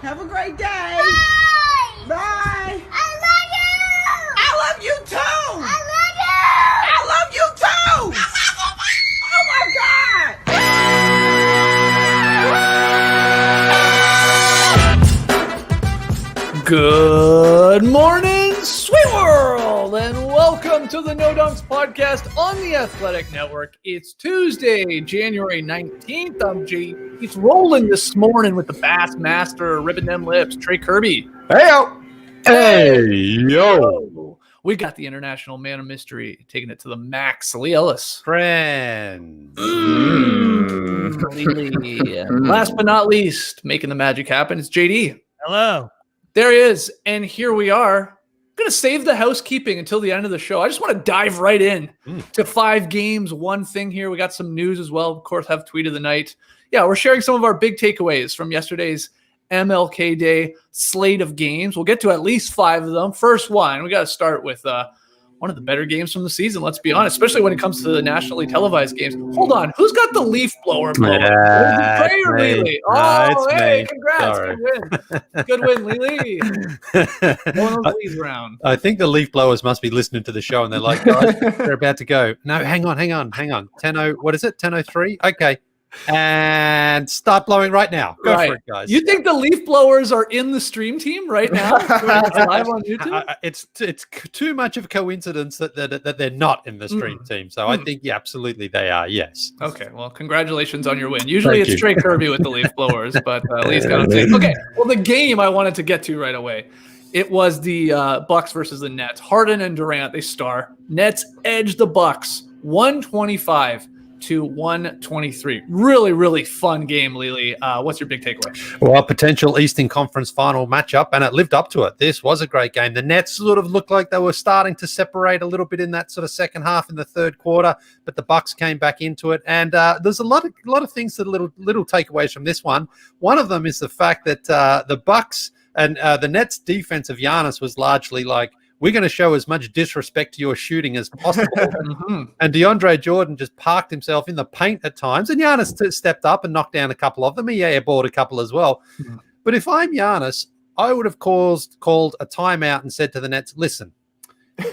Have a great day. Bye. Bye. I love you. I love you too. I love you. I love you too. Oh my God. Good morning, sweet world, and welcome to the No Dunks podcast on the Athletic Network. It's Tuesday, January 19th. I'm G. He's rolling this morning with the Bassmaster, ripping them lips, Trey Kirby. Hey-yo. Hey-yo. We got the international man of mystery, taking it to the max, Leigh Ellis. Friends. Leigh. Last but not least, making the magic happen, it's JD. Hello. There he is, and here we are. I'm going to save the housekeeping until the end of the show. I just want to dive right in to 5 games. One thing here, we got some news as well. Of course, have tweet of the night. Yeah, we're sharing some of our big takeaways from yesterday's MLK Day slate of games. We'll get to at least 5 of them. First one, we got to start with one of the better games from the season, let's be honest, especially when it comes to the nationally televised games. Hold on, who's got the leaf blower? Yeah, Trey or Leigh? Oh, hey, congrats. Sorry. Good win, Leigh. One of those Leighs round. I think the leaf blowers must be listening to the show and they're like, guys, they're about to go. No, hang on. 10:03? What is it? 10:03? Okay. And start blowing right now. Go for it, guys. You think the leaf blowers are in the stream team right now? Live on YouTube? It's too much of a coincidence that they're not in the stream team. So I think, yeah, absolutely they are, yes. Okay, well, congratulations on your win. Usually Thank it's you. Trey Kirby with the leaf blowers, but Leigh's got to take. Okay, well, the game I wanted to get to right away, it was the Bucks versus the Nets. Harden and Durant, they star. Nets edge the Bucks 125 to 123. Really, really fun game, Leigh. What's your big takeaway? Well, potential Eastern Conference final matchup, and it lived up to it. This was a great game. The Nets sort of looked like they were starting to separate a little bit in that sort of second half in the third quarter, but the Bucks came back into it. And there's a lot of things that little takeaways from this one. One of them is the fact that the Bucks and the Nets defense of Giannis was largely like, we're going to show as much disrespect to your shooting as possible. And DeAndre Jordan just parked himself in the paint at times. And Giannis stepped up and knocked down a couple of them. He airballed a couple as well. But if I'm Giannis, I would have called a timeout and said to the Nets, listen,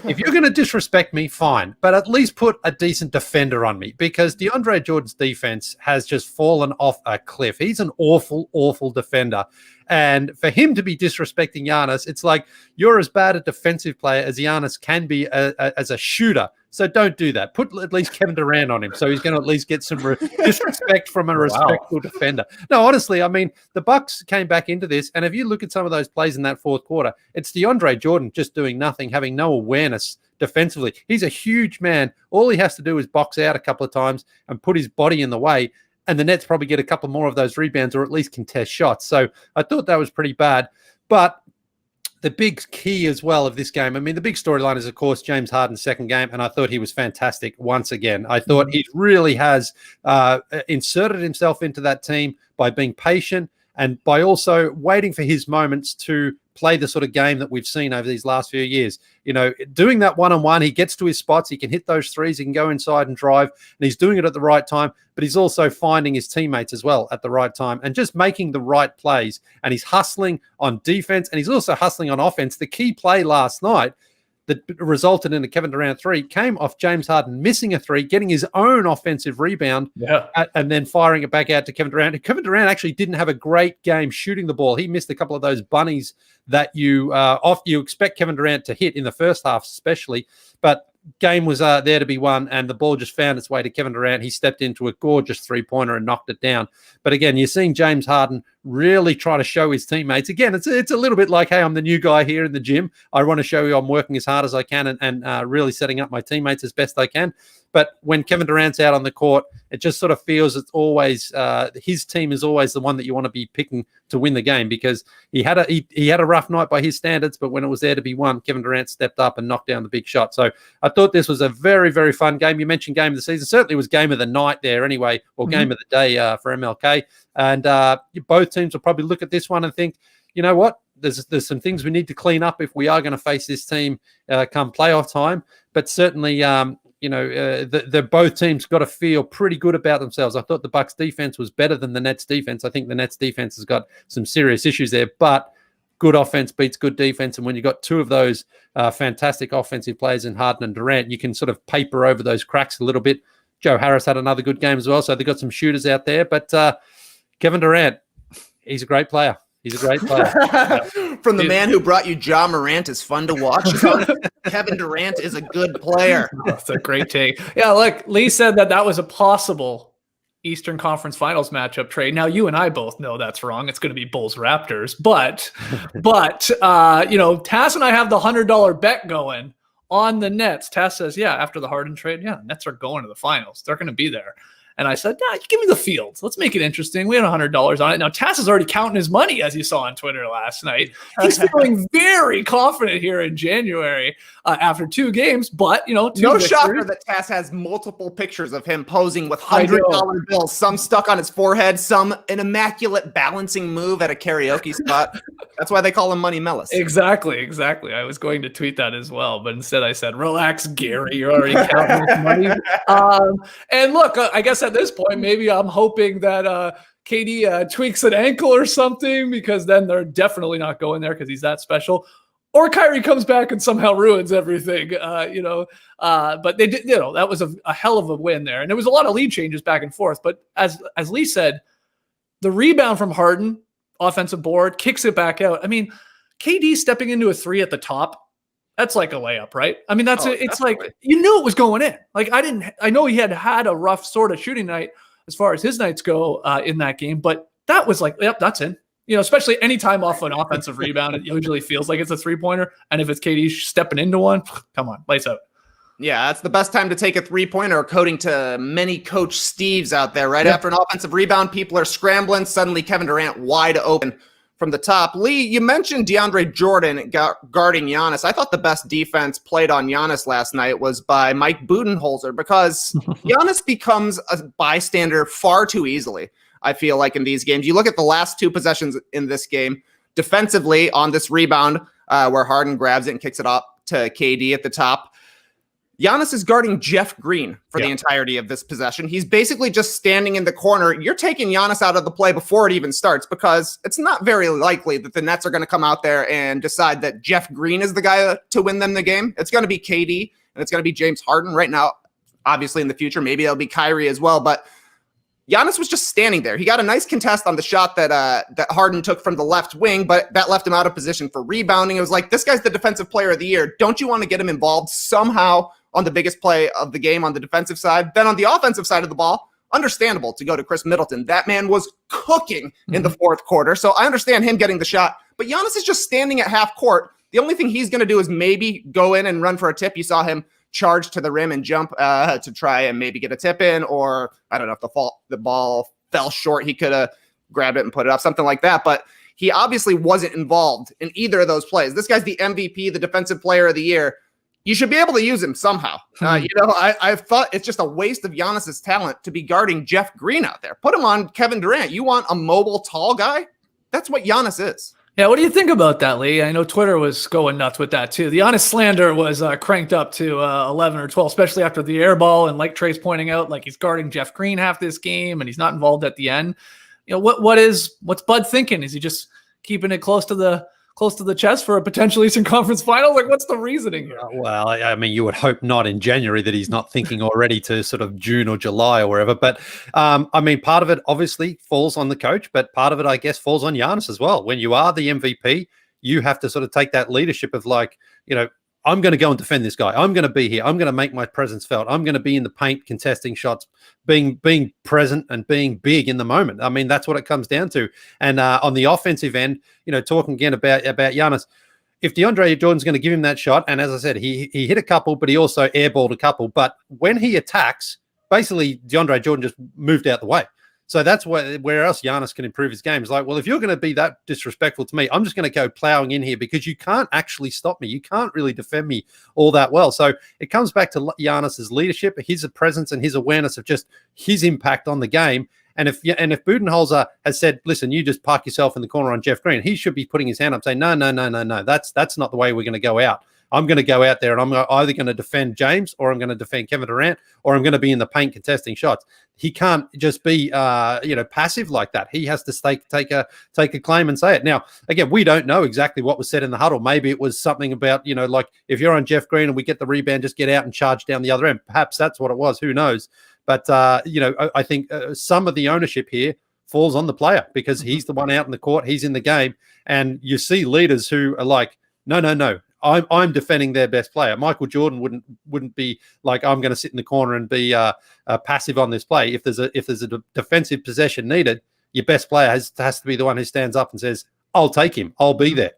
if you're going to disrespect me, fine. But at least put a decent defender on me, because DeAndre Jordan's defense has just fallen off a cliff. He's an awful, awful defender. And for him to be disrespecting Giannis, it's like you're as bad a defensive player as Giannis can be as a shooter. So don't do that. Put at least Kevin Durant on him, so he's going to at least get some disrespect from a respectful defender. No, honestly, I mean, the Bucks came back into this, and if you look at some of those plays in that fourth quarter, it's DeAndre Jordan just doing nothing, having no awareness defensively. He's a huge man. All he has to do is box out a couple of times and put his body in the way, and the Nets probably get a couple more of those rebounds or at least contest shots. So I thought that was pretty bad. But the big key as well of this game, I mean, the big storyline is, of course, James Harden's second game, and I thought he was fantastic once again. I thought he really has inserted himself into that team by being patient and by also waiting for his moments to play the sort of game that we've seen over these last few years. You know, doing that one-on-one, he gets to his spots, he can hit those threes, he can go inside and drive, and he's doing it at the right time, but he's also finding his teammates as well at the right time and just making the right plays. And he's hustling on defense, and he's also hustling on offense. The key play last night that resulted in a Kevin Durant 3 came off James Harden missing a 3, getting his own offensive rebound, and then firing it back out to Kevin Durant. Kevin Durant actually didn't have a great game shooting the ball. He missed a couple of those bunnies that you expect Kevin Durant to hit in the first half especially, but game was there to be won, and the ball just found its way to Kevin Durant. He stepped into a gorgeous three-pointer and knocked it down. But again, you're seeing James Harden really try to show his teammates. Again, it's a little bit like, hey, I'm the new guy here in the gym. I want to show you I'm working as hard as I can and really setting up my teammates as best I can. But when Kevin Durant's out on the court, it just sort of feels it's always his team is always the one that you want to be picking to win the game, because he had a rough night by his standards, but when it was there to be won, Kevin Durant stepped up and knocked down the big shot. So I thought this was a very, very fun game. You mentioned game of the season. Certainly was game of the night there anyway, or game of the day for MLK. And both teams will probably look at this one and think, you know what? There's some things we need to clean up if we are going to face this team come playoff time. But certainly the both teams got to feel pretty good about themselves. I thought the Bucks defense was better than the Nets defense. I think the Nets defense has got some serious issues there, but good offense beats good defense. And when you got two of those fantastic offensive players in Harden and Durant, you can sort of paper over those cracks a little bit. Joe Harris had another good game as well. So they got some shooters out there, but Kevin Durant, he's a great player. He's a great player. From the man who brought you Ja Morant is fun to watch. Kevin Durant is a good player. That's a great take. Yeah, look, Leigh said that was a possible Eastern Conference Finals matchup trade. Now, you and I both know that's wrong. It's going to be Bulls Raptors. But Tass and I have the $100 bet going on the Nets. Tass says, yeah, after the Harden trade, yeah, Nets are going to the finals. They're going to be there. And I said, you give me the fields. Let's make it interesting. We had $100 on it. Now, Tass is already counting his money, as you saw on Twitter last night. He's feeling very confident here in January after 2 games. But, no shocker that Tass has multiple pictures of him posing with $100 bills, some stuck on his forehead, some an immaculate balancing move at a karaoke spot. That's why they call him Money Melas. Exactly. I was going to tweet that as well. But instead I said, relax, Gary. You're already counting his money. And look, I guess at this point, maybe I'm hoping that KD tweaks an ankle or something, because then they're definitely not going there because he's that special. Or Kyrie comes back and somehow ruins everything, But they did, that was a hell of a win there. And there was a lot of lead changes back and forth. But as Leigh said, the rebound from Harden, offensive board, kicks it back out. I mean, KD stepping into a 3 at the top, that's like a layup, right? I mean, it's definitely. Like, you knew it was going in. Like, I know he had a rough sort of shooting night as far as his nights go in that game, but that was like, yep, that's in. Especially anytime off an offensive rebound, it usually feels like it's a 3-pointer. And if it's KD stepping into one, come on, lights out. Yeah, that's the best time to take a 3-pointer, according to many Coach Steves out there. Right after an offensive rebound, people are scrambling. Suddenly, Kevin Durant wide open from the top. Leigh, you mentioned DeAndre Jordan guarding Giannis. I thought the best defense played on Giannis last night was by Mike Budenholzer, because Giannis becomes a bystander far too easily, I feel like, in these games. You look at the last 2 possessions in this game, defensively on this rebound where Harden grabs it and kicks it up to KD at the top. Giannis is guarding Jeff Green for the entirety of this possession. He's basically just standing in the corner. You're taking Giannis out of the play before it even starts, because it's not very likely that the Nets are going to come out there and decide that Jeff Green is the guy to win them the game. It's going to be KD, and it's going to be James Harden right now. Obviously, in the future, maybe it'll be Kyrie as well. But Giannis was just standing there. He got a nice contest on the shot that Harden took from the left wing, but that left him out of position for rebounding. It was like, this guy's the defensive player of the year. Don't you want to get him involved somehow on the biggest play of the game on the defensive side? Then on the offensive side of the ball, understandable to go to Chris Middleton. That man was cooking in the 4th quarter. So I understand him getting the shot, but Giannis is just standing at half court. The only thing he's going to do is maybe go in and run for a tip. You saw him charge to the rim and jump to try and maybe get a tip in, or I don't know if the ball fell short. He could have grabbed it and put it up, something like that. But he obviously wasn't involved in either of those plays. This guy's the MVP, the defensive player of the year. You should be able to use him somehow. I thought it's just a waste of Giannis's talent to be guarding Jeff Green out there. Put him on Kevin Durant. You want a mobile, tall guy? That's what Giannis is. Yeah, what do you think about that, Leigh? I know Twitter was going nuts with that too. The honest slander was cranked up to 11 or 12, especially after the air ball. And like Trey's pointing out, like, he's guarding Jeff Green half this game and he's not involved at the end. What's Bud thinking? Is he just keeping it close to the chest for a potential Eastern Conference final? Like, what's the reasoning here? Well, I mean, you would hope not in January, that he's not thinking already to sort of June or July or wherever. But I mean, part of it obviously falls on the coach, but part of it, I guess, falls on Giannis as well. When you are the MVP, you have to sort of take that leadership of, like, I'm going to go and defend this guy. I'm going to be here. I'm going to make my presence felt. I'm going to be in the paint, contesting shots, being present and being big in the moment. I mean, that's what it comes down to. And on the offensive end, talking again about Giannis, if DeAndre Jordan's going to give him that shot, and as I said, he hit a couple, but he also airballed a couple. But when he attacks, basically DeAndre Jordan just moved out the way. So that's where else Giannis can improve his game. It's like, well, if you're going to be that disrespectful to me, I'm just going to go plowing in here, because you can't actually stop me. You can't really defend me all that well. So it comes back to Giannis's leadership, his presence, and his awareness of just his impact on the game. And if Budenholzer has said, listen, you just park yourself in the corner on Jeff Green, he should be putting his hand up saying, no, that's not the way we're going to go out. I'm going to go out there and I'm either going to defend James or I'm going to defend Kevin Durant or I'm going to be in the paint contesting shots. He can't just be, passive like that. He has to take a claim and say it. Now, again, we don't know exactly what was said in the huddle. Maybe it was something about, like if you're on Jeff Green and we get the rebound, just get out and charge down the other end. Perhaps that's what it was. Who knows? But, I think some of the ownership here falls on the player because he's the one out in the court. He's in the game. And you see leaders who are like, no. I'm defending their best player. Michael Jordan wouldn't be like, I'm going to sit in the corner and be passive on this play. If there's a defensive possession needed, your best player has to be the one who stands up and says, I'll take him. I'll be there.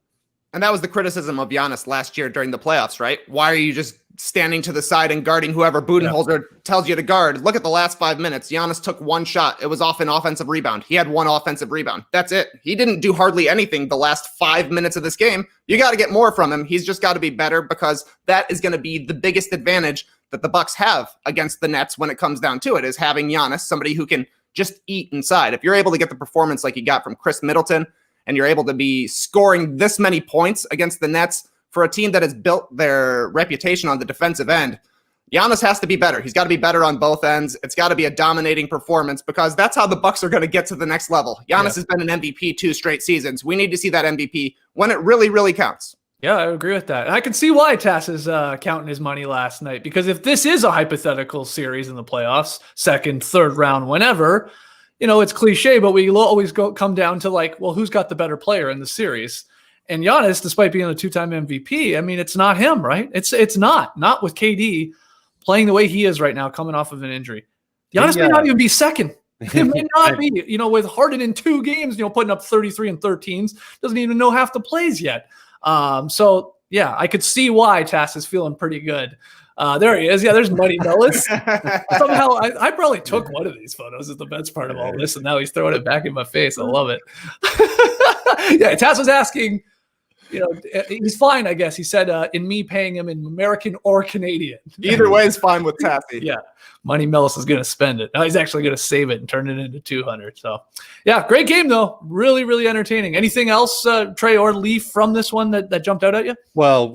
And that was the criticism of Giannis last year during the playoffs, right? Why are you just standing to the side and guarding whoever Budenholzer tells you to guard? Look at the last 5 minutes. Giannis took one shot. It was off an offensive rebound. He had one offensive rebound. That's it. He didn't do hardly anything the last 5 minutes of this game. You got to get more from him. He's just got to be better because that is going to be the biggest advantage that the Bucks have against the Nets when it comes down to it, is having Giannis, somebody who can just eat inside. If you're able to get the performance like you got from Chris Middleton, and you're able to be scoring this many points against the Nets for a team that has built their reputation on the defensive end, Giannis has to be better. He's got to be better on both ends. It's got to be a dominating performance because that's how the Bucks are going to get to the next level. Giannis has been an MVP 2 straight seasons. We need to see that MVP when it really, really counts. Yeah, I agree with that. And I can see why Tass is counting his money last night, because if this is a hypothetical series in the playoffs, second, third round, whenever, it's cliche, but we always come down to like, well, who's got the better player in the series? And Giannis, despite being a 2-time MVP, I mean, it's not him, right? It's not with KD playing the way he is right now, coming off of an injury. Giannis may not even be second. It may not be, with Harden in 2 games, putting up 33 and 13s, doesn't even know half the plays yet. So yeah, I could see why Tass is feeling pretty good. There he is. Yeah, there's Muddy Melas. Somehow, I probably took one of these photos. Is the best part of all this, and now he's throwing it back in my face. I love it. Yeah, Tass was asking, he's fine, I guess. He said, in me paying him in American or Canadian. Either way is fine with Tassy. Yeah. Money Melas is going to spend it. Now he's actually going to save it and turn it into 200. So, yeah, great game, though. Really, really entertaining. Anything else, Trey or Leigh, from this one that jumped out at you? Well,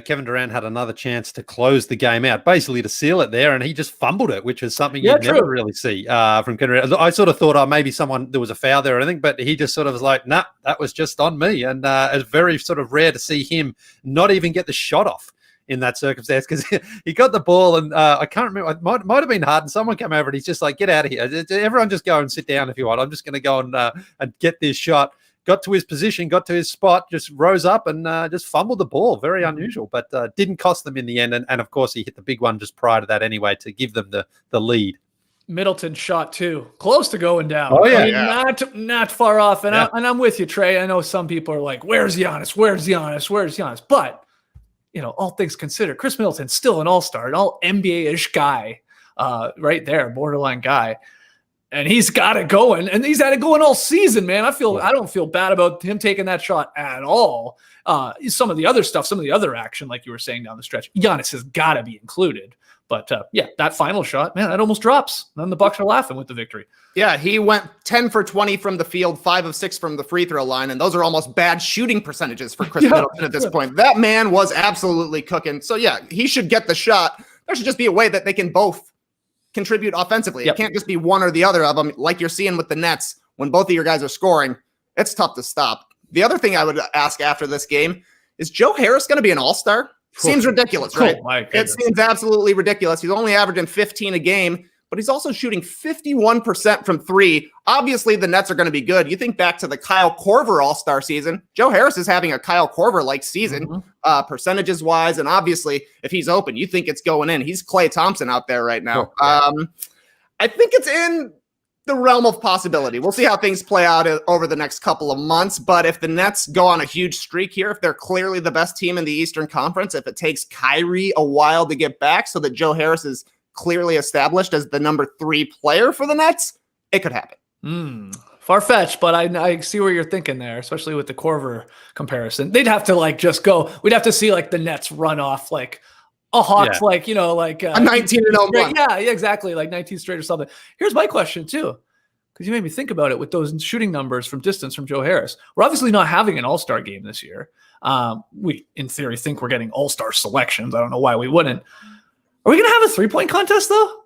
Kevin Durant had another chance to close the game out, basically to seal it there, and he just fumbled it, which is something you never really see from Kevin Durant. I sort of thought, maybe there was a foul there or anything, but he just sort of was like, nah, that was just on me. And it's very sort of rare to see him not even get the shot off in that circumstance, because he got the ball and I can't remember, it might have been Harden. Someone came over and he's just like, get out of here. Everyone just go and sit down if you want. I'm just going to go and get this shot. Got to his position, got to his spot, just rose up and just fumbled the ball. Very unusual, but didn't cost them in the end. And of course, he hit the big one just prior to that anyway to give them the lead. Middleton shot too, close to going down. Oh yeah, not far off. And I'm with you, Trey. I know some people are like, "Where's Giannis? Where's Giannis? Where's Giannis?" But all things considered, Chris Middleton's still an all-star, an all NBA-ish guy, right there, borderline guy, and he's got it going, and he's had it going all season, man. I don't feel bad about him taking that shot at all. Some of the other stuff, some of the other action, like you were saying down the stretch, Giannis has got to be included. But that final shot, man, that almost drops. Then the Bucks are laughing with the victory. Yeah, he went 10 for 20 from the field, 5 of 6 from the free throw line, and those are almost bad shooting percentages for Chris Middleton at this point. That man was absolutely cooking. So yeah, he should get the shot. There should just be a way that they can both contribute offensively. It can't just be one or the other of them, like you're seeing with the Nets. When both of your guys are scoring, it's tough to stop. The other thing I would ask after this game is Joe Harris going to be an all-star? Seems ridiculous, right? It seems absolutely ridiculous. He's only averaging 15 a game, but he's also shooting 51% from 3. Obviously, the Nets are going to be good. You think back to the Kyle Korver All-Star season. Joe Harris is having a Kyle Korver-like season, percentages-wise, and obviously, if he's open, you think it's going in. He's Klay Thompson out there right now. I think it's in the realm of possibility. We'll see how things play out over the next couple of months. But if the Nets go on a huge streak here, if they're clearly the best team in the Eastern Conference, if it takes Kyrie a while to get back so that Joe Harris is clearly established as the number 3 player for the Nets, it could happen. Far-fetched, but I see where you're thinking there, especially with the Korver comparison. They'd have to just go. We'd have to see the Nets run off a Hawks, a 19-0 month. Yeah, exactly, 19 straight or something. Here's my question too: because you made me think about it with those shooting numbers from distance from Joe Harris. We're obviously not having an all-star game this year. We, in theory, think we're getting all-star selections. I don't know why we wouldn't. Are we going to have a three-point contest, though?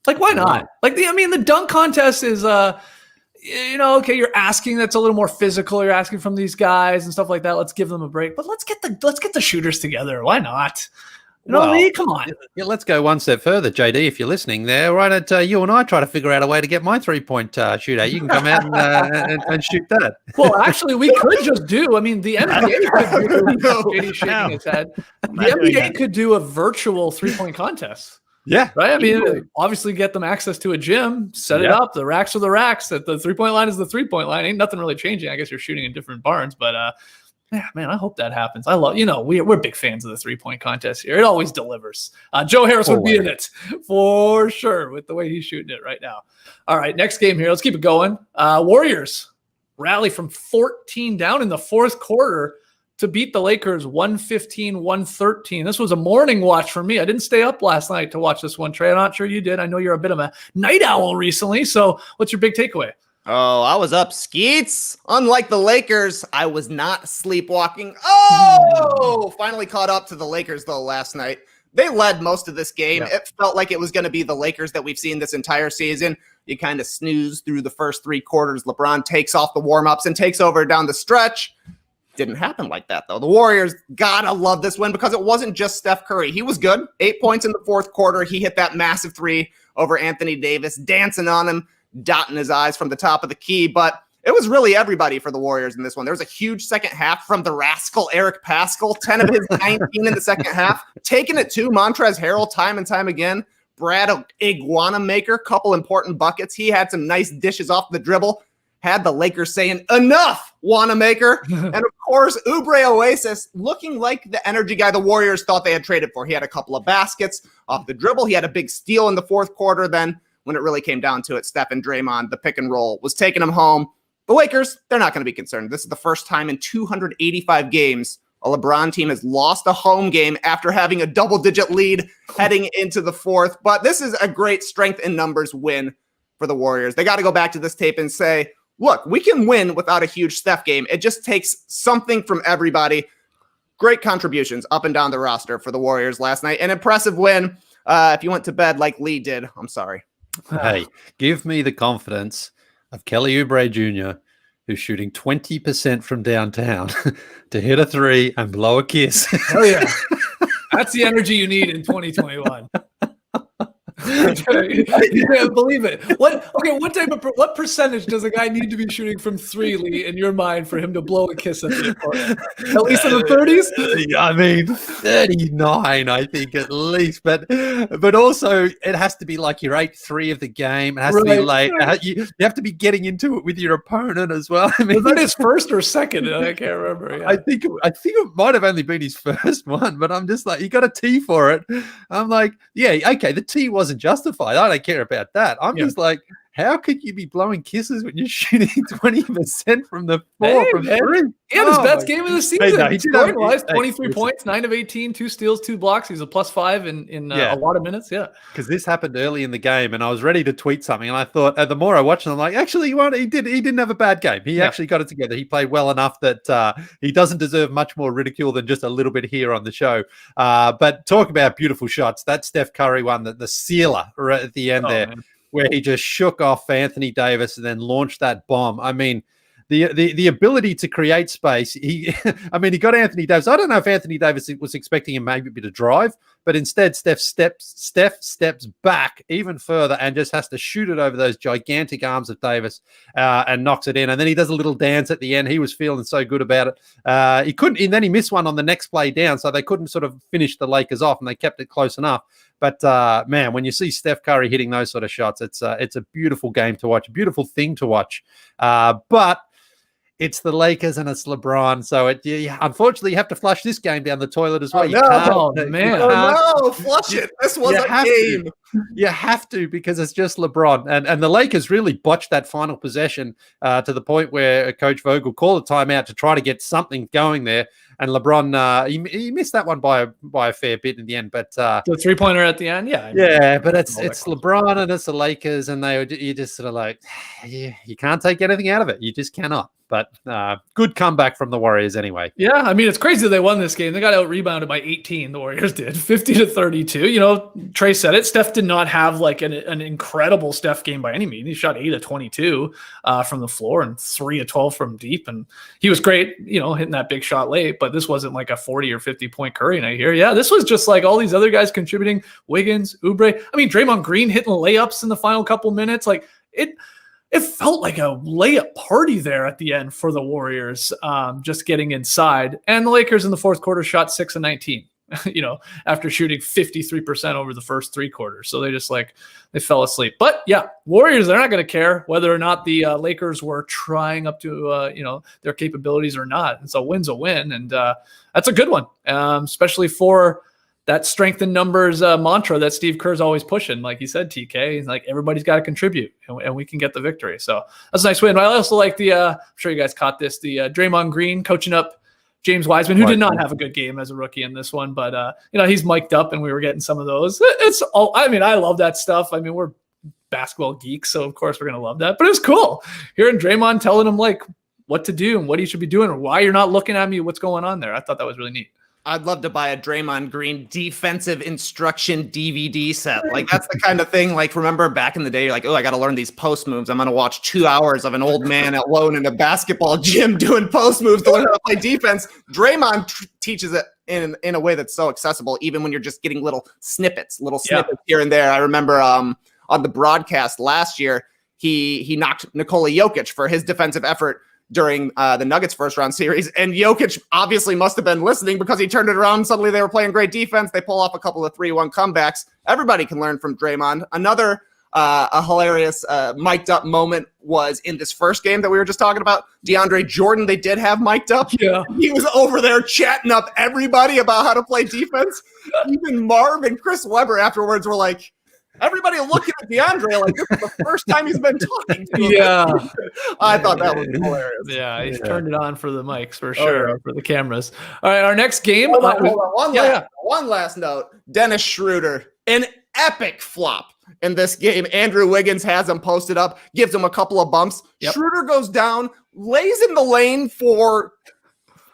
Like, why not? Like, the dunk contest is, okay, you're asking, that's a little more physical. You're asking from these guys and stuff like that. Let's give them a break. But let's get the shooters together. Why not? Leigh, come on. Yeah, let's go one step further, JD. If you're listening there, why don't you and I try to figure out a way to get my 3-point shootout? You can come out and shoot that. Well, actually, we could just do. The NBA could do. JD shaking his head. The NBA could do a virtual 3-point contest. Yeah. Right? Obviously get them access to a gym, set it up. The racks are the racks. That the 3-point line is the 3-point line. Ain't nothing really changing. I guess you're shooting in different barns, but yeah, man, I hope that happens. I love, we're big fans of the 3-point contest here. It always delivers. Joe Harris would be in it for sure with the way he's shooting it right now. All right, next game here. Let's keep it going. Warriors rally from 14 down in the fourth quarter to beat the Lakers 115-113. This was a morning watch for me. I didn't stay up last night to watch this one, Trey. I'm not sure you did. I know you're a bit of a night owl recently. So what's your big takeaway? Oh, I was up, Skeets. Unlike the Lakers, I was not sleepwalking. Oh, finally caught up to the Lakers, though, last night. They led most of this game. Yeah. It felt like it was going to be the Lakers that we've seen this entire season. You kind of snooze through the first 3 quarters. LeBron takes off the warm-ups and takes over down the stretch. Didn't happen like that, though. The Warriors gotta love this win because it wasn't just Steph Curry. He was good. 8 points in the fourth quarter. He hit that massive 3 over Anthony Davis, dancing on him, dotting his eyes from the top of the key, but it was really everybody for the Warriors in this one. There was a huge second half from the rascal Eric Paschall, 10 of his 19 in the second half, taking it to Montrezl Harrell time and time again. Brad Iguana Maker, couple important buckets. He had some nice dishes off the dribble, had the Lakers saying, enough, Wanamaker. And of course, Oubre Oasis looking like the energy guy the Warriors thought they had traded for. He had a couple of baskets off the dribble. He had a big steal in the fourth quarter. Then when it really came down to it, Steph and Draymond, the pick and roll, was taking him home. The Lakers, they're not going to be concerned. This is the first time in 285 games a LeBron team has lost a home game after having a double-digit lead heading into the fourth. But this is a great strength in numbers win for the Warriors. They got to go back to this tape and say, look, we can win without a huge Steph game. It just takes something from everybody. Great contributions up and down the roster for the Warriors last night. An impressive win. If you went to bed like Leigh did, I'm sorry. Hey, give me the confidence of Kelly Oubre Jr., who's shooting 20% from downtown to hit a 3 and blow a kiss. Oh, yeah. That's the energy you need in 2021. You can't believe it. What percentage does a guy need to be shooting from 3, Leigh, in your mind for him to blow a kiss at the airport? At least in the 30s? 39, I think, at least. But also, it has to be like your 8-3 of the game. It has to be late. You have to be getting into it with your opponent as well. Was that his first or second? I can't remember. Yeah. I think it might have only been his first one, but I'm just like, you got a T for it. I'm like, yeah, okay, the T wasn't justified. I don't care about that. I'm just like, how could you be blowing kisses when you're shooting 20% from the floor from 3? He had his best game of the season. He scoring-wise, 23 points, 9 of 18, 2 steals, 2 blocks. He's a +5 in a lot of minutes. Yeah, because this happened early in the game, and I was ready to tweet something, and I thought, the more I watched it, I'm like, actually, he didn't have a bad game. He actually got it together. He played well enough that he doesn't deserve much more ridicule than just a little bit here on the show. But talk about beautiful shots. That Steph Curry one, the sealer right at the end there. Man. Where he just shook off Anthony Davis and then launched that bomb. I mean, the ability to create space. He got Anthony Davis. I don't know if Anthony Davis was expecting him maybe to drive, but instead Steph steps back even further and just has to shoot it over those gigantic arms of Davis and knocks it in. And then he does a little dance at the end. He was feeling so good about it. He couldn't, and then he missed one on the next play down, so they couldn't sort of finish the Lakers off, and they kept it close enough. But, man, when you see Steph Curry hitting those sort of shots, it's a beautiful game to watch, a beautiful thing to watch. But it's the Lakers and it's LeBron. So, unfortunately, you have to flush this game down the toilet as well. Oh, no, flush it. This was a game. You have to, because it's just LeBron. And the Lakers really botched that final possession to the point where Coach Vogel called a timeout to try to get something going there. And LeBron, he missed that one by a fair bit in the end. But the 3-pointer at the end, yeah. Yeah, but it's LeBron and it's the Lakers, and you just sort of like, you can't take anything out of it. You just cannot. But good comeback from the Warriors anyway. Yeah, I mean, it's crazy they won this game. They got out-rebounded by 18, the Warriors did, 50-32. You know, Trey said it. Steph did not have like an incredible Steph game by any means. He shot 8 of 22 from the floor and 3 of 12 from deep. And he was great, you know, hitting that big shot late. But this wasn't like a 40 or 50-point Curry night here. Yeah, this was just like all these other guys contributing. Wiggins, Oubre. I mean, Draymond Green hitting layups in the final couple minutes. Like, it felt like a layup party there at the end for the Warriors, just getting inside. And the Lakers in the fourth quarter shot 6 of 19, you know, after shooting 53% over the first 3 quarters. So they fell asleep. But yeah, Warriors, they're not going to care whether or not the Lakers were trying up to, you know, their capabilities or not. And so win's a win. And that's a good one, especially for that strength in numbers mantra that Steve Kerr's always pushing. Like you said, TK, he's like, everybody's got to contribute and we can get the victory. So that's a nice win. But I also like I'm sure you guys caught this, the Draymond Green coaching up James Wiseman, who did not have a good game as a rookie in this one, but you know, he's mic'd up and we were getting some of those. I mean, I love that stuff. I mean, we're basketball geeks, so of course we're going to love that, but it's cool hearing Draymond telling him like what to do and what he should be doing or why you're not looking at me, what's going on there. I thought that was really neat. I'd love to buy a Draymond Green defensive instruction DVD set. Like, that's the kind of thing, like, remember back in the day, you're like, oh, I got to learn these post moves. I'm going to watch 2 hours of an old man alone in a basketball gym doing post moves to learn how to play defense. Draymond teaches it in a way that's so accessible, even when you're just getting little snippets here and there. I remember on the broadcast last year, he knocked Nikola Jokic for his defensive effort during the Nuggets first round series. And Jokic obviously must have been listening because he turned it around. Suddenly they were playing great defense. They pull off a couple of 3-1 comebacks. Everybody can learn from Draymond. Another a hilarious mic'd up moment was in this first game that we were just talking about. DeAndre Jordan, they did have mic'd up. Yeah. He was over there chatting up everybody about how to play defense. Even Marv and Chris Webber afterwards were like, everybody looking at DeAndre like this is the first time he's been talking to him. Yeah. I thought that was hilarious. Yeah, he's turned it on for the mics for sure, for the cameras. All right, our next game. Hold on. One last note. Dennis Schroeder, an epic flop in this game. Andrew Wiggins has him posted up, gives him a couple of bumps. Yep. Schroeder goes down, lays in the lane for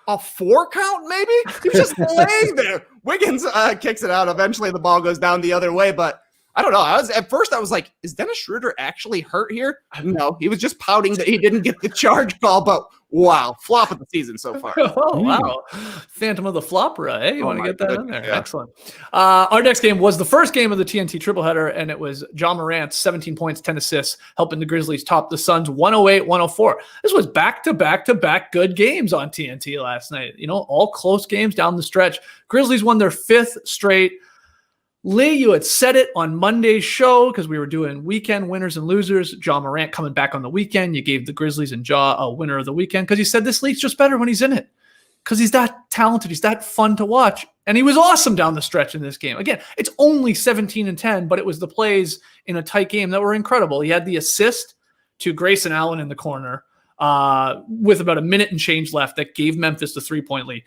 a 4 count, maybe? He's just laying there. Wiggins kicks it out. Eventually the ball goes down the other way, but I don't know. At first I was like, is Dennis Schroeder actually hurt here? No, he was just pouting that he didn't get the charge call, but wow, flop of the season so far. Oh, wow. Phantom of the Flopera, eh? You want to get that in there? Yeah. Excellent. Our next game was the first game of the TNT tripleheader, and it was Ja Morant, 17 points, 10 assists, helping the Grizzlies top the Suns 108-104. This was back-to-back-to-back good games on TNT last night. You know, all close games down the stretch. Grizzlies won their 5th straight. Leigh, you had said it on Monday's show because we were doing weekend winners and losers. Ja Morant coming back on the weekend. You gave the Grizzlies and Ja a winner of the weekend because you said this league's just better when he's in it because he's that talented. He's that fun to watch. And he was awesome down the stretch in this game. Again, it's only 17-10, but it was the plays in a tight game that were incredible. He had the assist to Grayson Allen in the corner with about a minute and change left that gave Memphis the 3-point lead.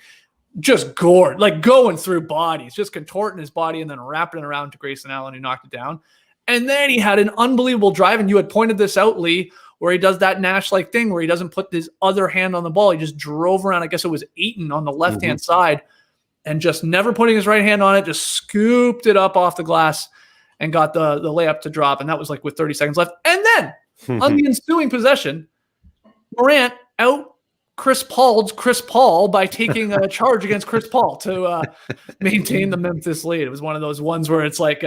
Just gored, like going through bodies, just contorting his body and then wrapping it around to Grayson Allen, who knocked it down. And then he had an unbelievable drive, and you had pointed this out, Leigh, where he does that Nash-like thing where he doesn't put his other hand on the ball. He just drove around, I guess it was Ayton on the left-hand side, and just never putting his right hand on it, just scooped it up off the glass and got the layup to drop. And that was like with 30 seconds left. And then on the ensuing possession, Morant out Chris Paul by taking a charge against Chris Paul to maintain the Memphis lead. It was one of those ones where it's like,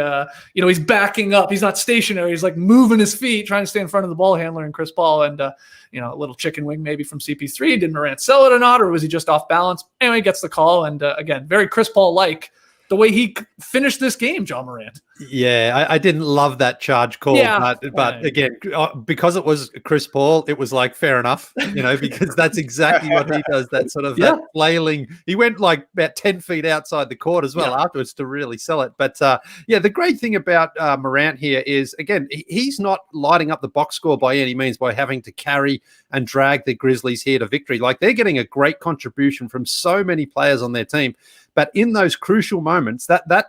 he's backing up. He's not stationary. He's like moving his feet, trying to stay in front of the ball handler and Chris Paul. And, a little chicken wing maybe from CP3. Did Morant sell it or not? Or was he just off balance? Anyway, he gets the call. And again, very Chris Paul-like the way he finished this game, Ja Morant. Yeah, I didn't love that charge call, but again, because it was Chris Paul, it was like fair enough, because that's exactly what he does. That sort of that flailing. He went like about 10 feet outside the court as well afterwards to really sell it. But the great thing about Morant here is, again, he's not lighting up the box score by any means by having to carry and drag the Grizzlies here to victory. Like, they're getting a great contribution from so many players on their team. But in those crucial moments, that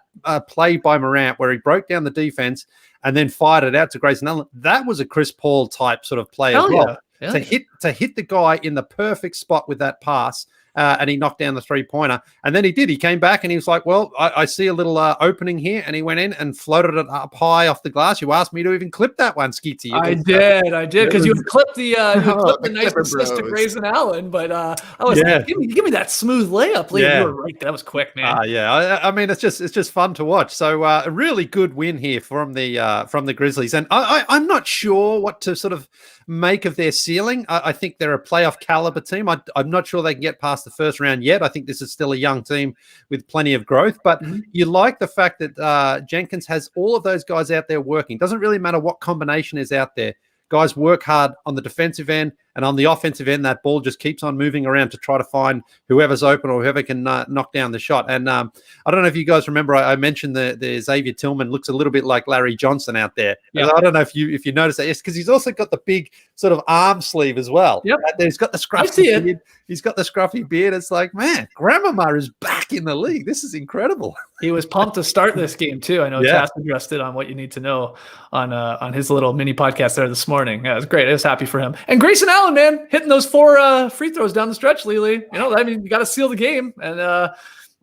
play by Morant where he broke down the defense and then fired it out to Grayson Allen, that was a Chris Paul type sort of play as well. Yeah. To hit the guy in the perfect spot with that pass, and he knocked down the three-pointer. And then he did. He came back and he was like, well, I see a little opening here. And he went in and floated it up high off the glass. You asked me to even clip that one, Skeetsy. I did. Because you clipped the nice assist to Grayson Allen. But I was like, give me that smooth layup. Leigh. You were right. That was quick, man. I mean, it's just fun to watch. So a really good win here from the Grizzlies. And I'm not sure what to sort of make of their ceiling. I think they're a playoff caliber team. I'm not sure they can get past the first round yet. I think this is still a young team with plenty of growth, but you like the fact that Jenkins has all of those guys out there working. Doesn't really matter what combination is out there. Guys work hard on the defensive end, and on the offensive end, that ball just keeps on moving around to try to find whoever's open or whoever can knock down the shot. And I don't know if you guys remember, I mentioned the Xavier Tillman looks a little bit like Larry Johnson out there. Yep. I don't know if you noticed that. Yes, because he's also got the big sort of arm sleeve as well. Yep. He's got the scruffy beard. He's got the scruffy beard. It's like, man, Grandmama is back in the league. This is incredible. He was pumped to start this game too. I know Chas addressed it on What You Need to Know on his little mini podcast there this morning. Yeah, it was great. I was happy for him. And Grayson Allen, man, hitting those 4 free throws down the stretch, Leigh. You got to seal the game, and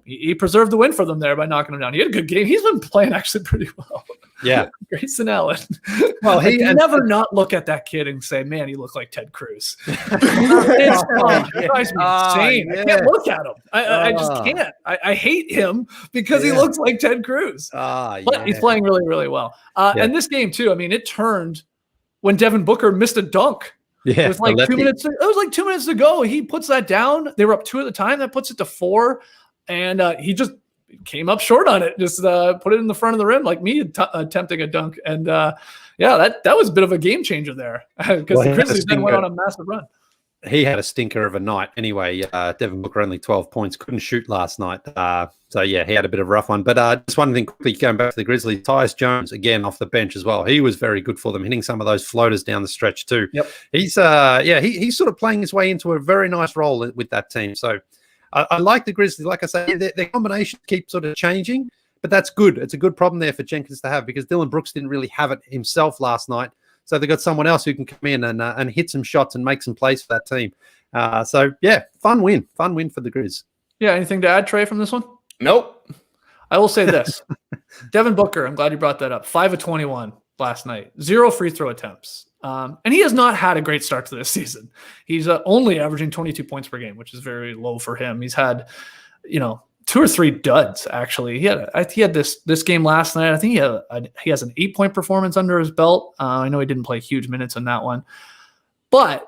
he preserved the win for them there by knocking him down. He had a good game. He's been playing actually pretty well. Yeah, Grayson Allen. Well, he never not look at that kid and say, "Man, he looked like Ted Cruz." It drives me insane. I can't look at him. I just can't. I hate him because he looks like Ted Cruz. But he's playing really, really well. And this game too. I mean, it turned when Devin Booker missed a dunk. Yeah, it was like 2 minutes. It was like 2 minutes to go. He puts that down. They were up 2 at the time. That puts it to 4, and he just came up short on it. Just put it in the front of the rim, like me attempting a dunk. And that was a bit of a game changer there because the Grizzlies then went on a massive run. He had a stinker of a night anyway. Devin Booker only 12 points, couldn't shoot last night. So he had a bit of a rough one. But just one thing quickly, going back to the Grizzlies, Tyus Jones again off the bench as well. He was very good for them, hitting some of those floaters down the stretch too. Yep. He's he's sort of playing his way into a very nice role with that team. So I like the Grizzlies. Like I say, their combinations keep sort of changing, but that's good. It's a good problem there for Jenkins to have because Dylan Brooks didn't really have it himself last night. So they got someone else who can come in and hit some shots and make some plays for that team. Fun win for the Grizz. Yeah, anything to add, Trey, from this one? Nope. I will say this. Devin Booker, I'm glad you brought that up. 5 of 21 last night. 0 free throw attempts. And he has not had a great start to this season. He's only averaging 22 points per game, which is very low for him. He's had, 2 or 3 duds, actually. He had this game last night. I think he has an 8-point performance under his belt. I know he didn't play huge minutes in that one. But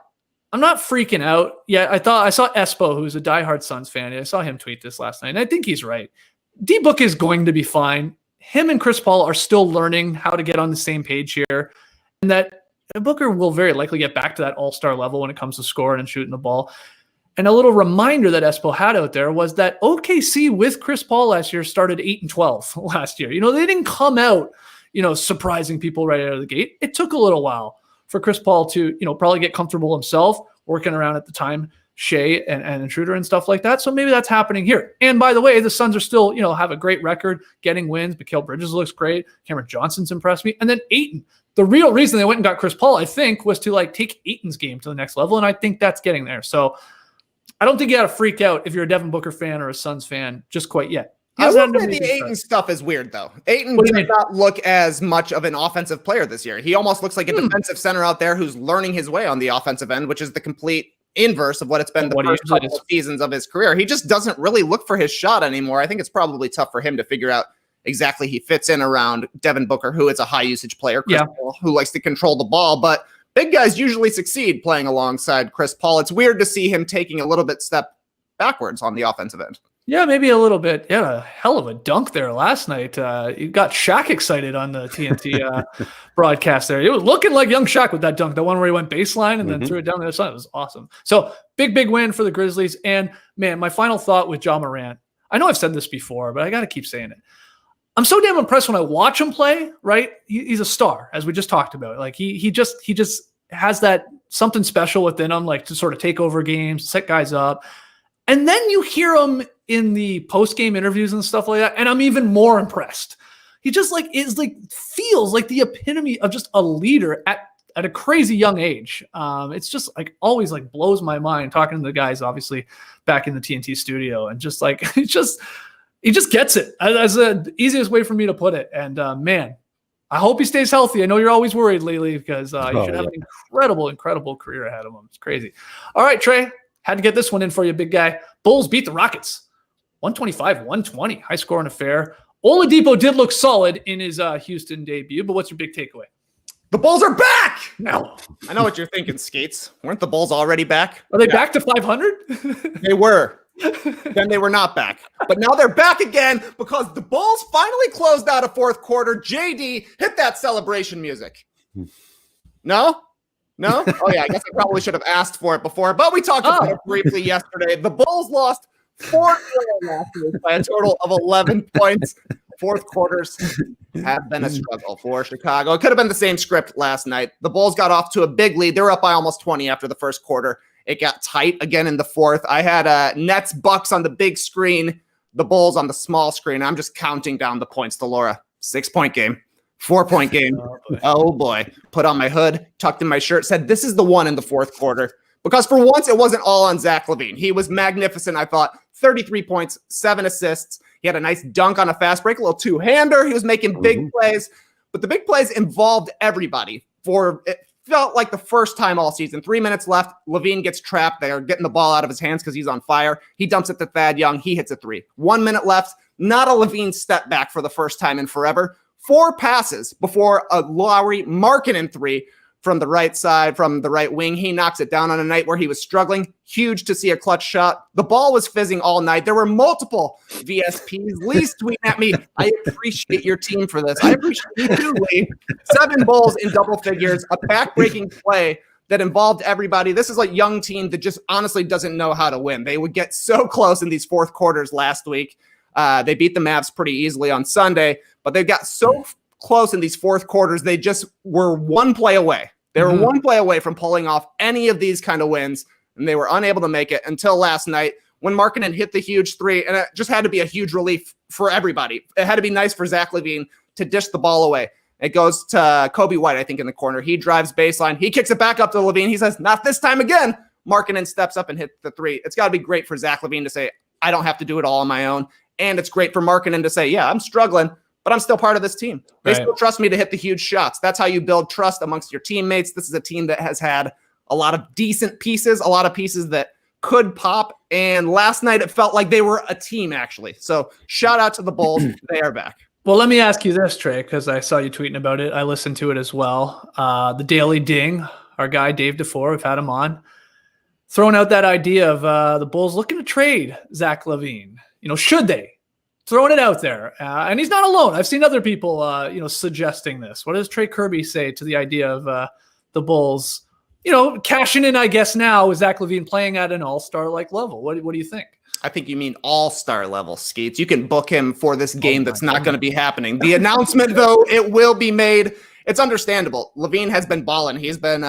I'm not freaking out yet. I saw Espo, who's a diehard Suns fan. I saw him tweet this last night, and I think he's right. D-Book is going to be fine. Him and Chris Paul are still learning how to get on the same page here, and that Booker will very likely get back to that all-star level when it comes to scoring and shooting the ball. And a little reminder that Espo had out there was that OKC with Chris Paul last year started 8-12 last year. They didn't come out, surprising people right out of the gate. It took a little while for Chris Paul to, probably get comfortable himself, working around at the time, Shea and Intruder and stuff like that. So maybe that's happening here. And by the way, the Suns are still, have a great record, getting wins. Mikal Bridges looks great. Cameron Johnson's impressed me. And then Ayton. The real reason they went and got Chris Paul, I think, was to take Ayton's game to the next level. And I think that's getting there. So I don't think you got to freak out if you're a Devin Booker fan or a Suns fan just quite yet. I will say the Ayton stuff is weird, though. Ayton does not look as much of an offensive player this year. He almost looks like a defensive center out there who's learning his way on the offensive end, which is the complete inverse of what it's been the first couple of seasons of his career. He just doesn't really look for his shot anymore. I think it's probably tough for him to figure out exactly he fits in around Devin Booker, who is a high-usage player, Chris Paul, who likes to control the ball. But big guys usually succeed playing alongside Chris Paul. It's weird to see him taking a little bit step backwards on the offensive end. Yeah, maybe a little bit. Yeah, a hell of a dunk there last night. You got Shaq excited on the TNT broadcast there. It was looking like young Shaq with that dunk, the one where he went baseline and then threw it down the other side. It was awesome. So big win for the Grizzlies. And man, my final thought with Ja Morant. I know I've said this before, but I got to keep saying it. I'm so damn impressed when I watch him play, right? He's a star, as we just talked about. Like he just has that something special within him, like to sort of take over games, set guys up. And then you hear him in the post-game interviews and stuff like that, and I'm even more impressed. He just feels like the epitome of just a leader at a crazy young age. It's just like always like blows my mind talking to the guys, obviously back in the TNT studio, and just like he just gets it. That's the easiest way for me to put it. And man, I hope he stays healthy. I know you're always worried lately because he should have an incredible career ahead of him. It's crazy. All right, Trey, had to get this one in for you, big guy. Bulls beat the Rockets 125-120, high scoring affair. Oladipo did look solid in his Houston debut, but what's your big takeaway? The Bulls are back! No. I know what you're thinking, Skates. Weren't the Bulls already back? Are they back to 500? They were. Then they were not back. But now they're back again because the Bulls finally closed out a fourth quarter. JD, hit that celebration music. No? No? Oh, yeah, I guess I probably should have asked for it before, but we talked about it briefly yesterday. The Bulls lost 4-0 last week by a total of 11 points. Fourth quarters have been a struggle for Chicago. It could have been the same script last night. The Bulls got off to a big lead. They were up by almost 20 after the first quarter. It got tight again in the fourth. I had Nets Bucks on the big screen, the Bulls on the small screen. I'm just counting down the points to Laura. 6-point game, 4-point game. Oh boy. Put on my hood, tucked in my shirt, said this is the one in the fourth quarter. Because for once, it wasn't all on Zach LaVine. He was magnificent, I thought. 33 points, 7 assists. He had a nice dunk on a fast break, a little two-hander. He was making big plays. But the big plays involved everybody. It felt like the first time all season. 3 minutes left. LaVine gets trapped. They're getting the ball out of his hands because he's on fire. He dumps it to Thad Young. He hits a three. 1 minute left. Not a LaVine step back for the first time in forever. 4 passes before a Lowry Markkanen three from the right side, from the right wing. He knocks it down on a night where he was struggling. Huge to see a clutch shot. The ball was fizzing all night. There were multiple VSPs. Lee's tweeting at me, I appreciate your team for this. I appreciate you too, Leigh. 7 balls in double figures, a back-breaking play that involved everybody. This is a young team that just honestly doesn't know how to win. They would get so close in these fourth quarters last week. They beat the Mavs pretty easily on Sunday, but they got so close in these fourth quarters. They just were one play away. They were one play away from pulling off any of these kind of wins, and they were unable to make it until last night when Markkanen hit the huge three, and it just had to be a huge relief for everybody. It had to be nice for Zach LaVine to dish the ball away. It goes to Kobe White, I think, in the corner. He drives baseline. He kicks it back up to LaVine. He says, not this time again. Markkanen steps up and hits the three. It's got to be great for Zach LaVine to say, I don't have to do it all on my own. And it's great for Markkanen to say, yeah, I'm struggling, but I'm still part of this team. They still trust me to hit the huge shots. That's how you build trust amongst your teammates. This is a team that has had a lot of decent pieces, a lot of pieces that could pop. And last night it felt like they were a team, actually. So shout out to the Bulls. They are back. Well, let me ask you this, Trey, because I saw you tweeting about it. I listened to it as well. The Daily Ding, our guy Dave DeFore, we've had him on, throwing out that idea of the Bulls looking to trade Zach LaVine. Should they? Throwing it out there. And he's not alone. I've seen other people, suggesting this. What does Trey Kirby say to the idea of the Bulls, cashing in, I guess, now with Zach LaVine playing at an all-star-like level? What do you think? I think you mean all-star level, Skeets. You can book him for this game that's not going to be happening. The announcement, though, it will be made. It's understandable. LaVine has been balling. He's been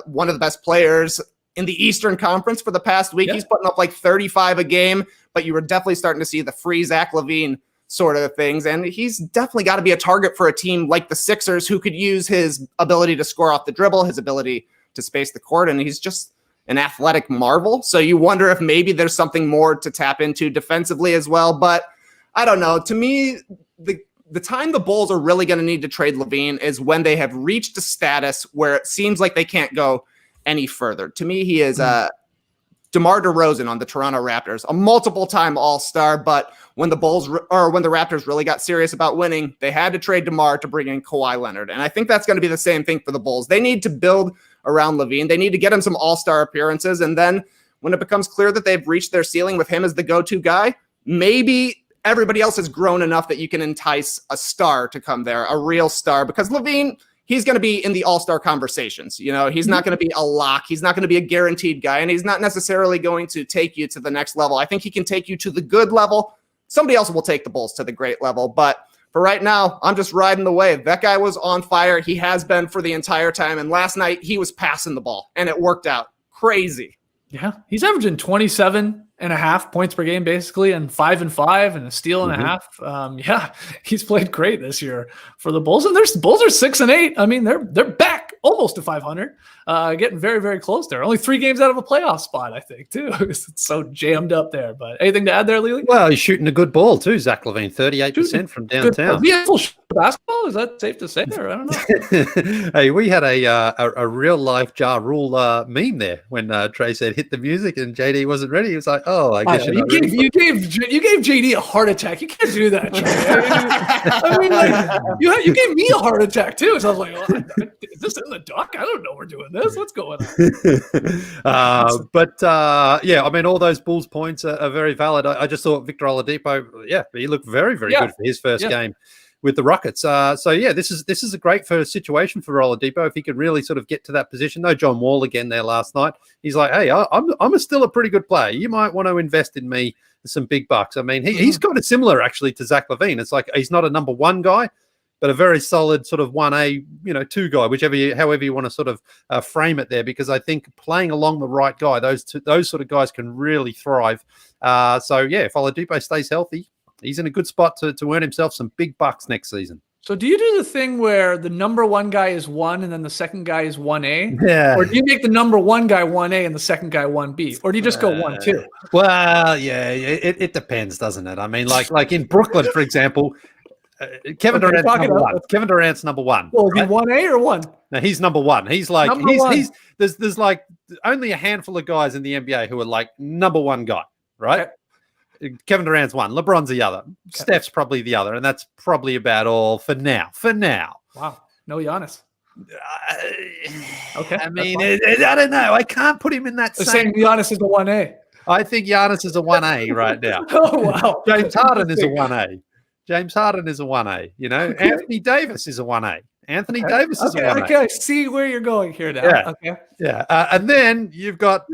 one of the best players in the Eastern Conference for the past week. Yeah. He's putting up like 35 a game, but you were definitely starting to see the free Zach LaVine sort of things. And he's definitely got to be a target for a team like the Sixers, who could use his ability to score off the dribble, his ability to space the court. And he's just an athletic marvel. So you wonder if maybe there's something more to tap into defensively as well. But I don't know. To me, the time the Bulls are really going to need to trade LaVine is when they have reached a status where it seems like they can't go any further. To me, he is DeMar DeRozan on the Toronto Raptors, a multiple-time All-Star, but when the Raptors really got serious about winning, they had to trade DeMar to bring in Kawhi Leonard. And I think that's going to be the same thing for the Bulls. They need to build around LaVine. They need to get him some All-Star appearances, and then when it becomes clear that they've reached their ceiling with him as the go-to guy, maybe everybody else has grown enough that you can entice a star to come there, a real star, because LaVine, he's going to be in the all-star conversations. You know, he's not going to be a lock. He's not going to be a guaranteed guy, and he's not necessarily going to take you to the next level. I think he can take you to the good level. Somebody else will take the Bulls to the great level, but for right now, I'm just riding the wave. That guy was on fire. He has been for the entire time. And last night, he was passing the ball, and it worked out. Crazy. Yeah, he's averaging 27.5 points per game, basically, and 5 and 5 and a steal and a half. Yeah, he's played great this year for the Bulls. And the Bulls are 6 and 8. I mean, they're back almost to 500, getting very, very close there. Only 3 games out of a playoff spot, I think, too. It's so jammed up there. But anything to add there, Leigh? Well, he's shooting a good ball too, Zach LaVine, 38% from downtown. Yeah, full basketball. Is that safe to say? Or I don't know. Hey, we had a real life Ja Rule meme there when Trey said hit the music and JD wasn't ready. He was like, "Oh, I guess you gave JD a heart attack. You can't do that, Trey. I mean, like, you gave me a heart attack too. So I was like, well, is this in the doc? I don't know we're doing this. What's going on? Yeah, I mean, all those Bulls points are very valid. I just thought Victor Oladipo, he looked very, very good for his first game with the Rockets. This is a great first situation for Oladipo if he could really sort of get to that position. No John Wall again there last night. He's like, hey, I'm still a pretty good player. You might want to invest in me some big bucks. I mean, he's kind of similar actually to Zach LaVine. It's like he's not a number one guy, but a very solid sort of 1A, 2 guy, however you want to sort of frame it there, because I think playing along the right guy, those sort of guys can really thrive. If Oladipo stays healthy, he's in a good spot to earn himself some big bucks next season. So do you do the thing where the number one guy is 1 and then the second guy is 1A? Yeah. Or do you make the number one guy 1A and the second guy 1B? Or do you just go 1-2? Well, yeah, it depends, doesn't it? I mean, like in Brooklyn, for example, Kevin Durant's number 1. Kevin Durant's number 1. Well, is he 1A or 1? No, he's number 1. He's like there's like only a handful of guys in the NBA who are like number 1 guy, right? Okay. Kevin Durant's 1. LeBron's the other. Okay. Steph's probably the other, and that's probably about all for now. Wow. No Giannis. Okay. I mean, I don't know. I can't put him in that same. Saying Giannis is a 1A. I think Giannis is a 1A right now. Oh, wow. James Harden is a 1A. Anthony Davis is a 1A. Anthony Davis is a 1A. Okay, I see where you're going here now. Yeah. Okay. Yeah. And then you've got,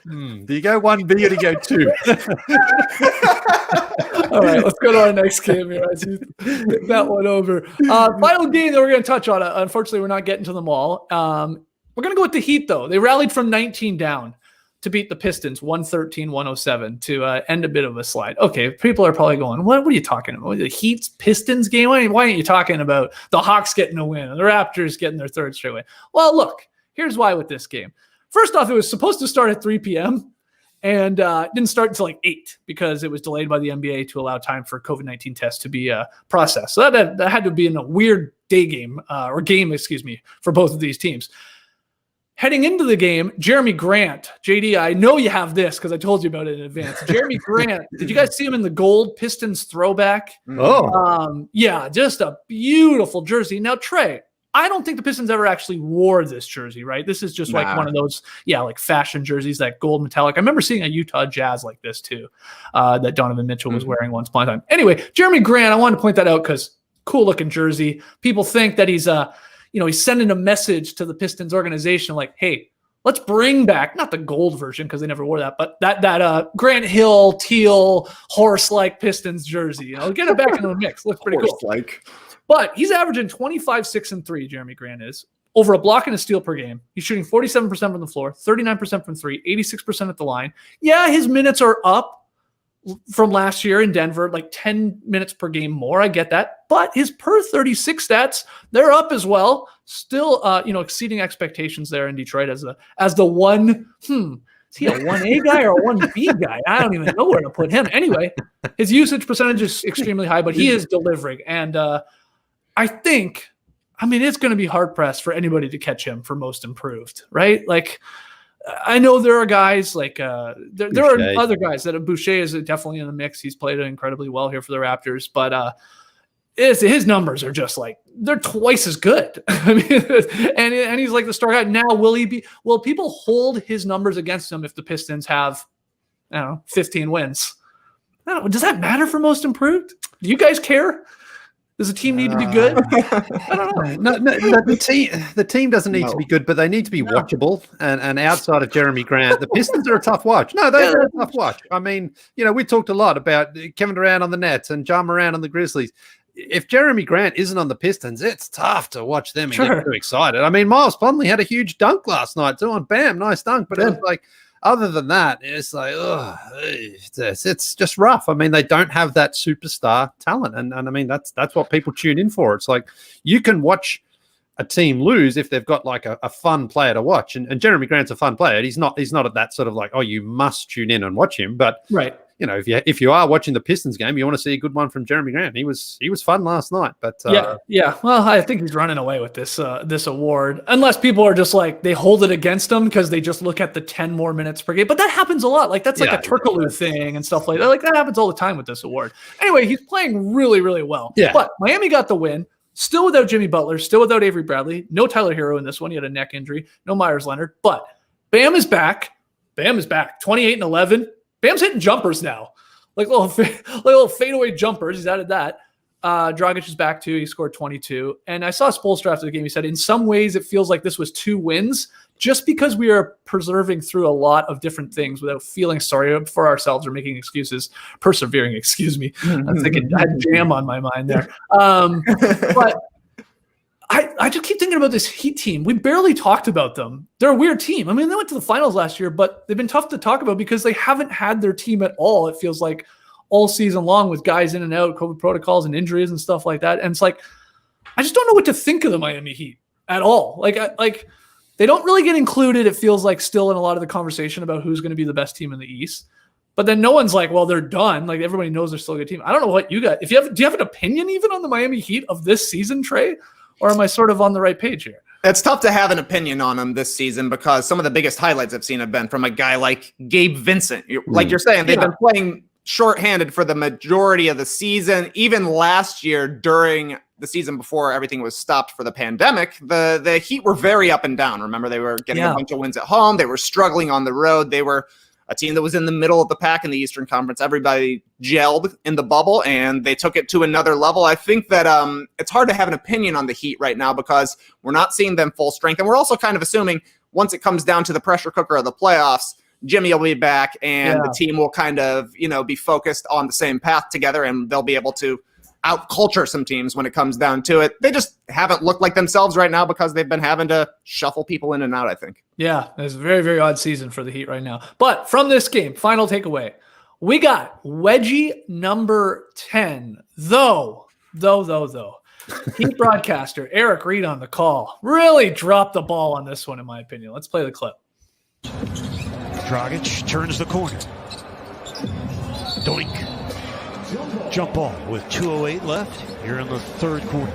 do you go 1B or do you go 2? All right, let's go to our next game here. I see that one over. Final game that we're going to touch on. Unfortunately, we're not getting to them all. We're going to go with the Heat, though. They rallied from 19 down to beat the Pistons 113-107 to end a bit of a slide. Okay, people are probably going, what are you talking about? The Heat's Pistons game? Why aren't you talking about the Hawks getting a win and the Raptors getting their 3rd straight win? Well, look, here's why with this game. First off, it was supposed to start at 3 p.m. and didn't start until like 8 because it was delayed by the NBA to allow time for COVID-19 tests to be processed. So that had to be in a weird day game, for both of these teams. Heading into the game, Jerami Grant, JD, I know you have this because I told you about it in advance. Jerami Grant, did you guys see him in the gold Pistons throwback? Oh. Just a beautiful jersey. Now, Trey, I don't think the Pistons ever actually wore this jersey, right? This is just like one of those, like fashion jerseys, that gold metallic. I remember seeing a Utah Jazz like this too, that Donovan Mitchell was wearing once upon a time. Anyway, Jerami Grant, I wanted to point that out because cool looking jersey. People think that he's he's sending a message to the Pistons organization like, hey, let's bring back, not the gold version because they never wore that, but that Grant Hill teal horse-like Pistons jersey. Get it back into the mix. Looks pretty cool. But he's averaging 25, 6, and 3, Jerami Grant is, over a block and a steal per game. He's shooting 47% from the floor, 39% from 3, 86% at the line. Yeah, his minutes are up from last year in Denver, like 10 minutes per game more. I get that. But his per 36 stats, they're up as well. Still, exceeding expectations there in Detroit as the one. Is he a 1A guy or a 1B guy? I don't even know where to put him. Anyway, his usage percentage is extremely high, but he is delivering. And I think, it's going to be hard pressed for anybody to catch him for most improved, right? Like, I know there are guys like there are other guys that Boucher is definitely in the mix. He's played incredibly well here for the Raptors, but his numbers are just like they're twice as good. And he's like the star guy. Now, will people hold his numbers against him if the Pistons have 15 wins? I don't know. Does that matter for most improved? Do you guys care? Does the team need to be good? I don't know. No, the team doesn't need to be good, but they need to be watchable. And outside of Jerami Grant, the Pistons are a tough watch. No, they're a tough watch. I mean, we talked a lot about Kevin Durant on the Nets and Ja Morant on the Grizzlies. If Jerami Grant isn't on the Pistons, it's tough to watch them and get too excited. I mean, Miles Plumlee had a huge dunk last night too, and bam, nice dunk. But it was like, other than that, it's like, it's just rough. I mean, they don't have that superstar talent, and I mean that's what people tune in for. It's like you can watch a team lose if they've got like a fun player to watch, and Jerami Grant's a fun player. He's not at that sort of like, oh, you must tune in and watch him. But right, if you are watching the Pistons game, you want to see a good one from Jerami Grant. He was fun last night. But yeah. Well, I think he's running away with this award, unless people are just like they hold it against him because they just look at the 10 more minutes per game. But that happens a lot. Like that's like a Turkoglu thing and stuff like that. Like that happens all the time with this award. Anyway, he's playing really, really well. Yeah. But Miami got the win. Still without Jimmy Butler. Still without Avery Bradley. No Tyler Hero in this one. He had a neck injury. No Myers Leonard. But Bam is back. 28 and 11. Bam's hitting jumpers now. Like little fadeaway jumpers. He's added that. Dragic is back too. He scored 22. And I saw Spoelstra after the game. He said, in some ways, it feels like this was 2 wins just because we are persevering through a lot of different things without feeling sorry for ourselves or making excuses. Persevering, excuse me. I had jam on my mind there. But I just keep thinking about this Heat team. We barely talked about them. They're a weird team. I mean, they went to the finals last year, but they've been tough to talk about because they haven't had their team at all. It feels like all season long with guys in and out, COVID protocols and injuries and stuff like that. And it's like, I just don't know what to think of the Miami Heat at all. Like they don't really get included. It feels like still in a lot of the conversation about who's going to be the best team in the East. But then no one's like, well, they're done. Like everybody knows they're still a good team. I don't know what you got. Do you have an opinion even on the Miami Heat of this season, Trey? Or am I sort of on the right page here? It's tough to have an opinion on them this season because some of the biggest highlights I've seen have been from a guy like Gabe Vincent. Like you're saying, they've been playing shorthanded for the majority of the season. Even last year during the season before everything was stopped for the pandemic, the Heat were very up and down. Remember, they were getting a bunch of wins at home. They were struggling on the road. They were a team that was in the middle of the pack in the Eastern Conference. Everybody gelled in the bubble, and they took it to another level. I think that it's hard to have an opinion on the Heat right now because we're not seeing them full strength, and we're also kind of assuming once it comes down to the pressure cooker of the playoffs, Jimmy will be back, and the team will kind of be focused on the same path together, and they'll be able to out-culture some teams when it comes down to it. They just haven't looked like themselves right now because they've been having to shuffle people in and out, I think. Yeah, it's a very, very odd season for the Heat right now. But from this game, final takeaway, we got wedgie number 10. Though, Heat broadcaster Eric Reed on the call really dropped the ball on this one, in my opinion. Let's play the clip. Dragic turns the corner. Doink. Jump ball with 2:08 left here in the third quarter.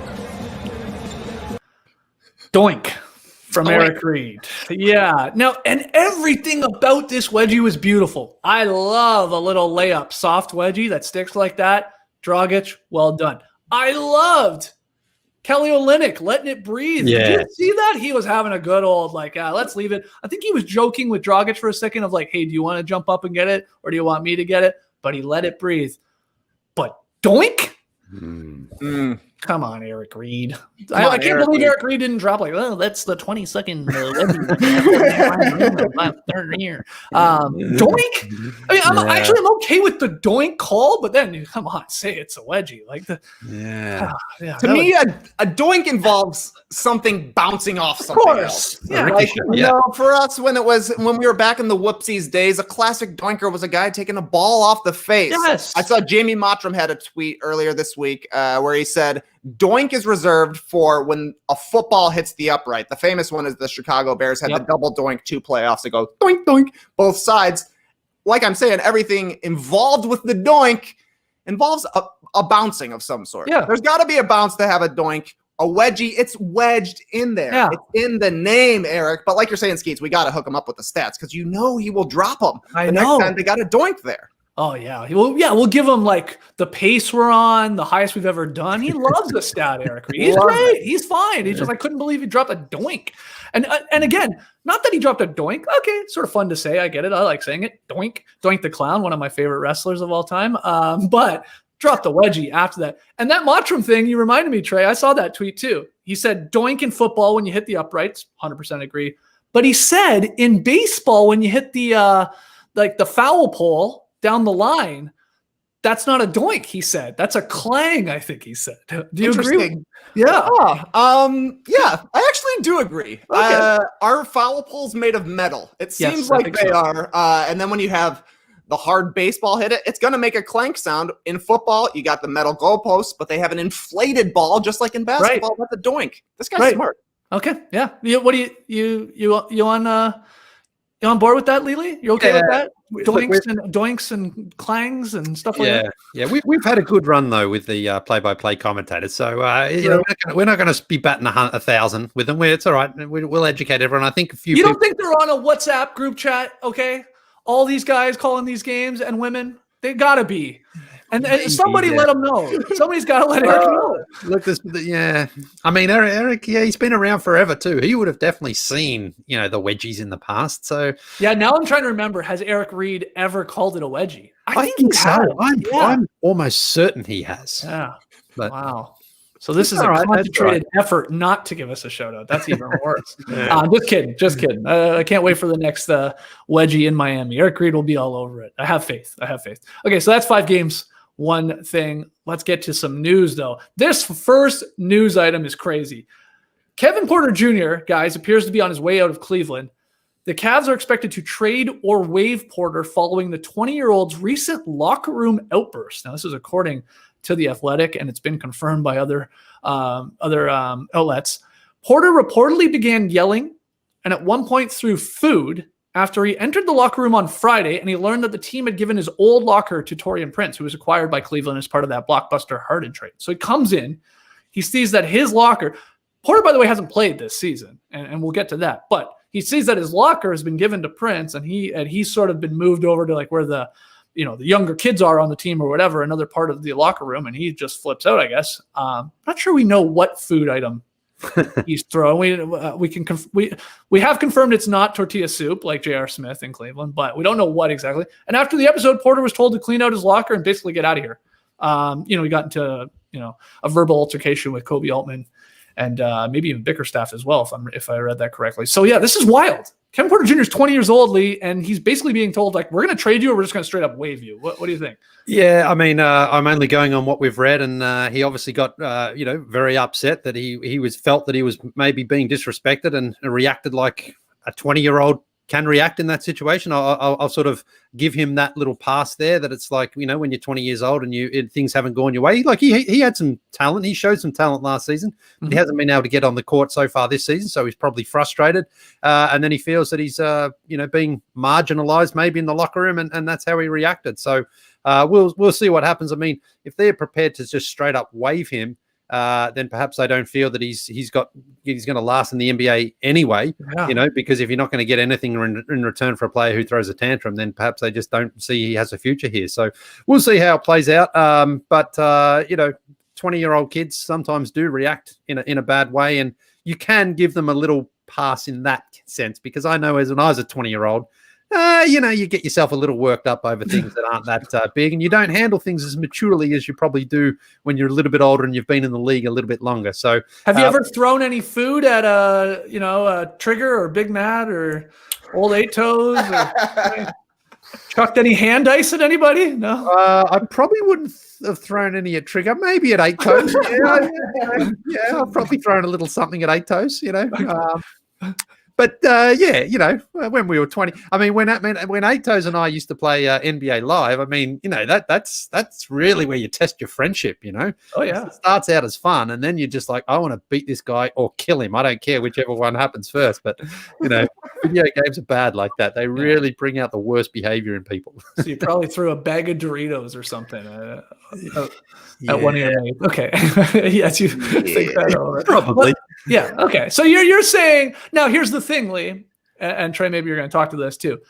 Doink from Eric Reed. Yeah. Now, and everything about this wedgie was beautiful. I love a little layup, soft wedgie that sticks like that. Dragic, well done. I loved Kelly Olynyk letting it breathe. Yeah. Did you see that? He was having a good old, let's leave it. I think he was joking with Dragic for a second of like, hey, do you want to jump up and get it? Or do you want me to get it? But he let it breathe. But doink? Come on, Eric Reed. I can't believe Eric Reed didn't drop that's the 20-second third year. Doink? I mean, I'm okay with the doink call, but then come on, say it's a wedgie. To me, a doink involves something bouncing off something else. Yeah. For us, when we were back in the whoopsies days, a classic doinker was a guy taking a ball off the face. Yes. I saw Jamie Mottram had a tweet earlier this week where he said, doink is reserved for when a football hits the upright. The famous one is the Chicago Bears had the double doink 2 playoffs ago. Doink, doink, both sides. Like I'm saying, everything involved with the doink involves a bouncing of some sort. Yeah. There's got to be a bounce to have a doink. A wedgie, it's wedged in there. Yeah. It's in the name, Eric. But like you're saying, Skeets, we got to hook him up with the stats because he will drop them. I the know. next time they got a doink there. Oh yeah. We'll give him like the pace we're on, the highest we've ever done. He loves the stat, Eric Reed. He's great. He's fine. He's just, I couldn't believe he dropped a doink. And again, not that he dropped a doink. Okay, sort of fun to say. I get it. I like saying it. Doink. Doink the Clown, one of my favorite wrestlers of all time. But dropped the wedgie after that. And that Mottram thing, you reminded me, Trey. I saw that tweet too. He said doink in football when you hit the uprights. 100% agree. But he said in baseball when you hit the the foul pole down the line, that's not a doink, he said. That's a clang, I think he said. Do you agree? Yeah. Yeah, I actually do agree. Okay. Our foul pole's made of metal. It seems like they are. And then when you have the hard baseball hit it, it's going to make a clank sound. In football, you got the metal goalpost, but they have an inflated ball, just like in basketball. That's a doink. This guy's smart. Okay. Yeah. What do you on board with that, Leigh? You okay with that? Doinks and clangs and stuff like that. Yeah. We've had a good run though with the play-by-play commentators. So we're not going to be batting 1,000 with them. It's all right. We'll educate everyone. I think a few. You don't think they're on a WhatsApp group chat? Okay, all these guys calling these games and women, they gotta be. And somebody let him know. Somebody's got to let Eric know. Look, I mean, Eric, he's been around forever too. He would have definitely seen, the wedgies in the past. So yeah, now I'm trying to remember. Has Eric Reed ever called it a wedgie? I think so. I'm almost certain he has. Yeah. But, wow. So this is a concentrated effort not to give us a shout out. That's even worse. Just kidding. I can't wait for the next wedgie in Miami. Eric Reed will be all over it. I have faith. Okay, so that's 5 games. One thing. Let's get to some news, though. This first news item is crazy. Kevin Porter Jr., guys, appears to be on his way out of Cleveland. The Cavs are expected to trade or waive Porter following the 20-year-old's recent locker room outburst. Now, this is according to The Athletic, and it's been confirmed by other outlets. Porter reportedly began yelling and at one point threw food after he entered the locker room on Friday and he learned that the team had given his old locker to Taurean Prince, who was acquired by Cleveland as part of that blockbuster Harden trade. So he comes in, he sees that his locker, Porter, by the way, hasn't played this season, and we'll get to that, but he sees that his locker has been given to Prince and he's sort of been moved over to like where the younger kids are on the team or whatever, another part of the locker room, and he just flips out, I guess. Not sure we know what food item he's throwing. We have confirmed it's not tortilla soup like J.R. Smith in Cleveland, but we don't know what exactly. And after the episode, Porter was told to clean out his locker and basically get out of here. He got into a verbal altercation with Kobe Altman and maybe even Bickerstaff as well, if I read that correctly. So yeah, this is wild. Kevin Porter Jr. is 20 years old, Leigh, and he's basically being told, like, we're going to trade you or we're just going to straight up waive you. What do you think? Yeah, I mean, I'm only going on what we've read, and he obviously got, very upset that he felt that he was maybe being disrespected and reacted like a 20-year-old can react in that situation. I'll sort of give him that little pass there that it's like, when you're 20 years old and things haven't gone your way. Like he had some talent. He showed some talent last season. But he hasn't been able to get on the court so far this season. So he's probably frustrated. And then he feels that he's, being marginalized maybe in the locker room. And that's how he reacted. So we'll see what happens. I mean, if they're prepared to just straight up waive him, then perhaps they don't feel that he's going to last in the NBA anyway, because if you're not going to get anything in return for a player who throws a tantrum, then perhaps they just don't see he has a future here. So we'll see how it plays out. But 20-year-old kids sometimes do react in a bad way, and you can give them a little pass in that sense, because I know when I was a 20-year-old, you get yourself a little worked up over things that aren't that big, and you don't handle things as maturely as you probably do when you're a little bit older and you've been in the league a little bit longer. So, have you ever thrown any food at a Trigger or Big Matt or Old Eight Toes? Or chucked any hand ice at anybody? No. I probably wouldn't have thrown any at Trigger. Maybe at Eight Toes. I've probably thrown a little something at Eight Toes. But when we were 20, I mean, when Eight Toes and I used to play NBA Live, I mean, that's really where you test your friendship. Oh yeah, it starts out as fun, and then you're just like, I want to beat this guy or kill him. I don't care whichever one happens first. But video games are bad like that. They really bring out the worst behavior in people. So you probably threw a bag of Doritos or something at one of your mates. Okay, yes, you think that over. Probably. Yeah. Okay. So you're saying now. Here's the thing, Leigh, and Trey. Maybe you're going to talk to this too.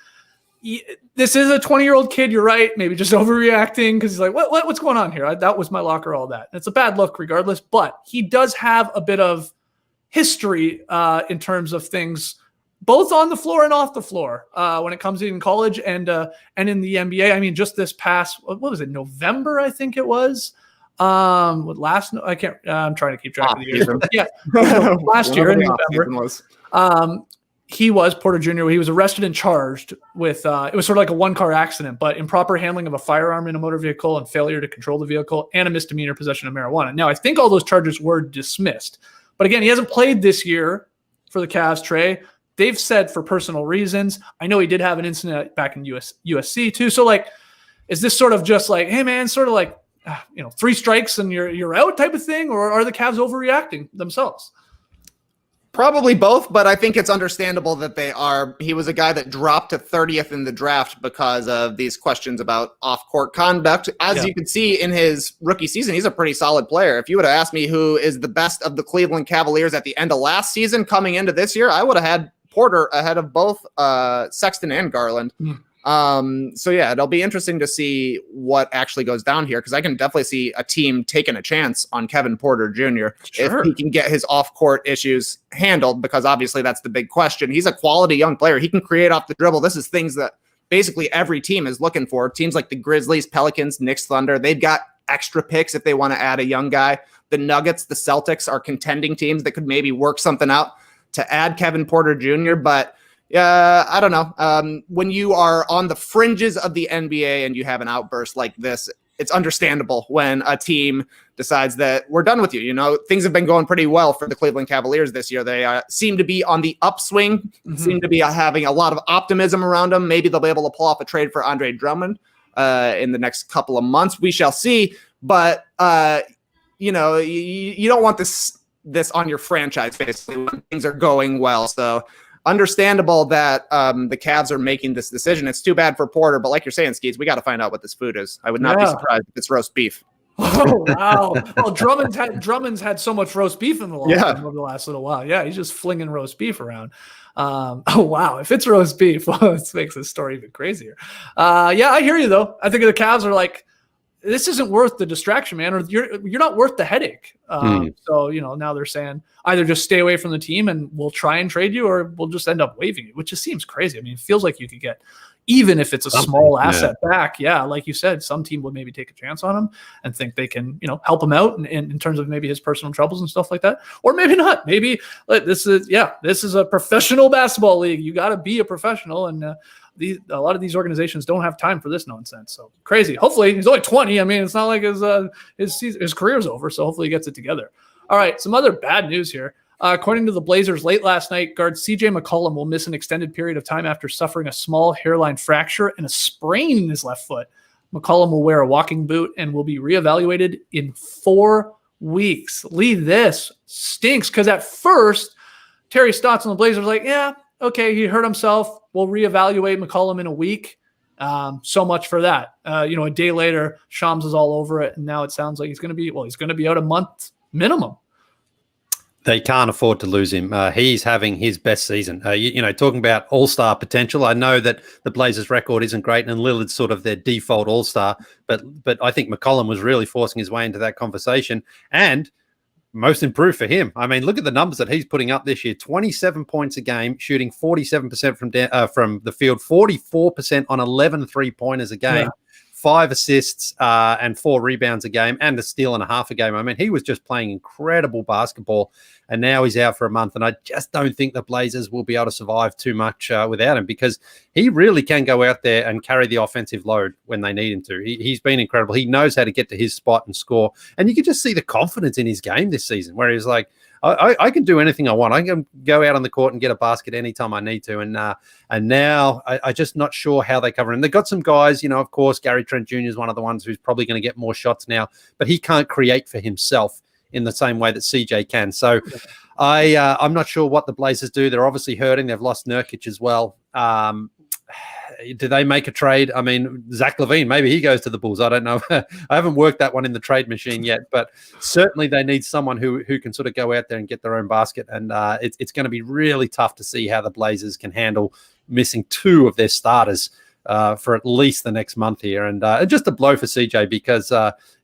this is a 20-year-old kid. You're right. Maybe just overreacting because he's like, what's going on here? That was my locker, all that. And it's a bad look regardless, but he does have a bit of history in terms of things both on the floor and off the floor when it comes in college and in the NBA. I mean, just this past, what was it, November, I think it was. I'm trying to keep track of the years. Yeah, last year in November. He was Porter Jr. He was arrested and charged with it was sort of like a one-car accident, but improper handling of a firearm in a motor vehicle and failure to control the vehicle and a misdemeanor possession of marijuana. Now, I think all those charges were dismissed. But again, he hasn't played this year for the Cavs, Trey. They've said for personal reasons. I know he did have an incident back in USC too. So like, is this sort of just like, hey man, sort of like, 3 strikes and you're out type of thing? Or are the Cavs overreacting themselves? Probably both, but I think it's understandable that they are. He was a guy that dropped to 30th in the draft because of these questions about off-court conduct. As you can see in his rookie season, he's a pretty solid player. If you would have asked me who is the best of the Cleveland Cavaliers at the end of last season coming into this year, I would have had Porter ahead of both Sexton and Garland. So yeah, it'll be interesting to see what actually goes down here, because I can definitely see a team taking a chance on Kevin Porter Jr. If he can get his off-court issues handled, because obviously that's the big question. He's a quality young player. He can create off the dribble. This is things that basically every team is looking for. Teams like the Grizzlies, Pelicans, Knicks, Thunder, they've got extra picks if they want to add a young guy. The Nuggets, the Celtics are contending teams that could maybe work something out to add Kevin Porter Jr., but I don't know. When you are on the fringes of the NBA and you have an outburst like this, it's understandable when a team decides that we're done with you. Things have been going pretty well for the Cleveland Cavaliers this year. They seem to be on the upswing, seem to be having a lot of optimism around them. Maybe they'll be able to pull off a trade for Andre Drummond in the next couple of months. We shall see. But, you don't want this on your franchise, basically, when things are going well. So understandable that the Cavs are making this decision. It's too bad for Porter, but like you're saying, Skeets, we got to find out what this food is. I would not be surprised if it's roast beef. Oh, wow. Well, Drummond's had so much roast beef in the over the last little while. Yeah, he's just flinging roast beef around. Oh, wow. If it's roast beef, this makes this story even crazier. I hear you, though. I think the Cavs are like, this isn't worth the distraction, man, or you're not worth the headache. So, now they're saying either just stay away from the team and we'll try and trade you, or we'll just end up waiving you, which just seems crazy. I mean, it feels like you could get, even if it's a small asset back. Yeah. Like you said, some team would maybe take a chance on him and think they can, help him out in terms of maybe his personal troubles and stuff like that. Or maybe not. Maybe this is a professional basketball league. You got to be a professional. And, a lot of these organizations don't have time for this nonsense. So crazy. Hopefully he's only 20. I mean, it's not like his career's over. So hopefully he gets it together. All right. Some other bad news here. According to the Blazers, late last night, guard CJ McCollum will miss an extended period of time after suffering a small hairline fracture and a sprain in his left foot. McCollum will wear a walking boot and will be reevaluated in 4 weeks. Leigh, this stinks, because at first, Terry Stotts and the Blazers were like, yeah, okay, he hurt himself. We'll reevaluate McCollum in a week. So much for that. A day later, Shams is all over it, and now it sounds like he's going to be out a month minimum. They can't afford to lose him. He's having his best season. Talking about all-star potential, I know that the Blazers' record isn't great, and Lillard's sort of their default all-star, but I think McCollum was really forcing his way into that conversation, and most improved for him. I mean, look at the numbers that he's putting up this year. 27 points a game, shooting 47% from the field, 44% on 11 3-pointers a game, 5 assists and 4 rebounds a game, and a steal and a half a game. I mean, he was just playing incredible basketball, and now he's out for a month, and I just don't think the Blazers will be able to survive too much without him, because he really can go out there and carry the offensive load when they need him to. He's been incredible. He knows how to get to his spot and score, and you can just see the confidence in his game this season, where he's like, I can do anything I want. I can go out on the court and get a basket anytime I need to. And now I'm just not sure how they cover him. They've got some guys, of course, Gary Trent Jr. is one of the ones who's probably going to get more shots now, but he can't create for himself in the same way that CJ can. So I'm not sure what the Blazers do. They're obviously hurting. They've lost Nurkic as well. Do they make a trade? I mean, Zach LaVine, maybe he goes to the Bulls. I don't know. I haven't worked that one in the trade machine yet, but certainly they need someone who can sort of go out there and get their own basket. And it's going to be really tough to see how the Blazers can handle missing 2 of their starters for at least the next month here. And just a blow for CJ because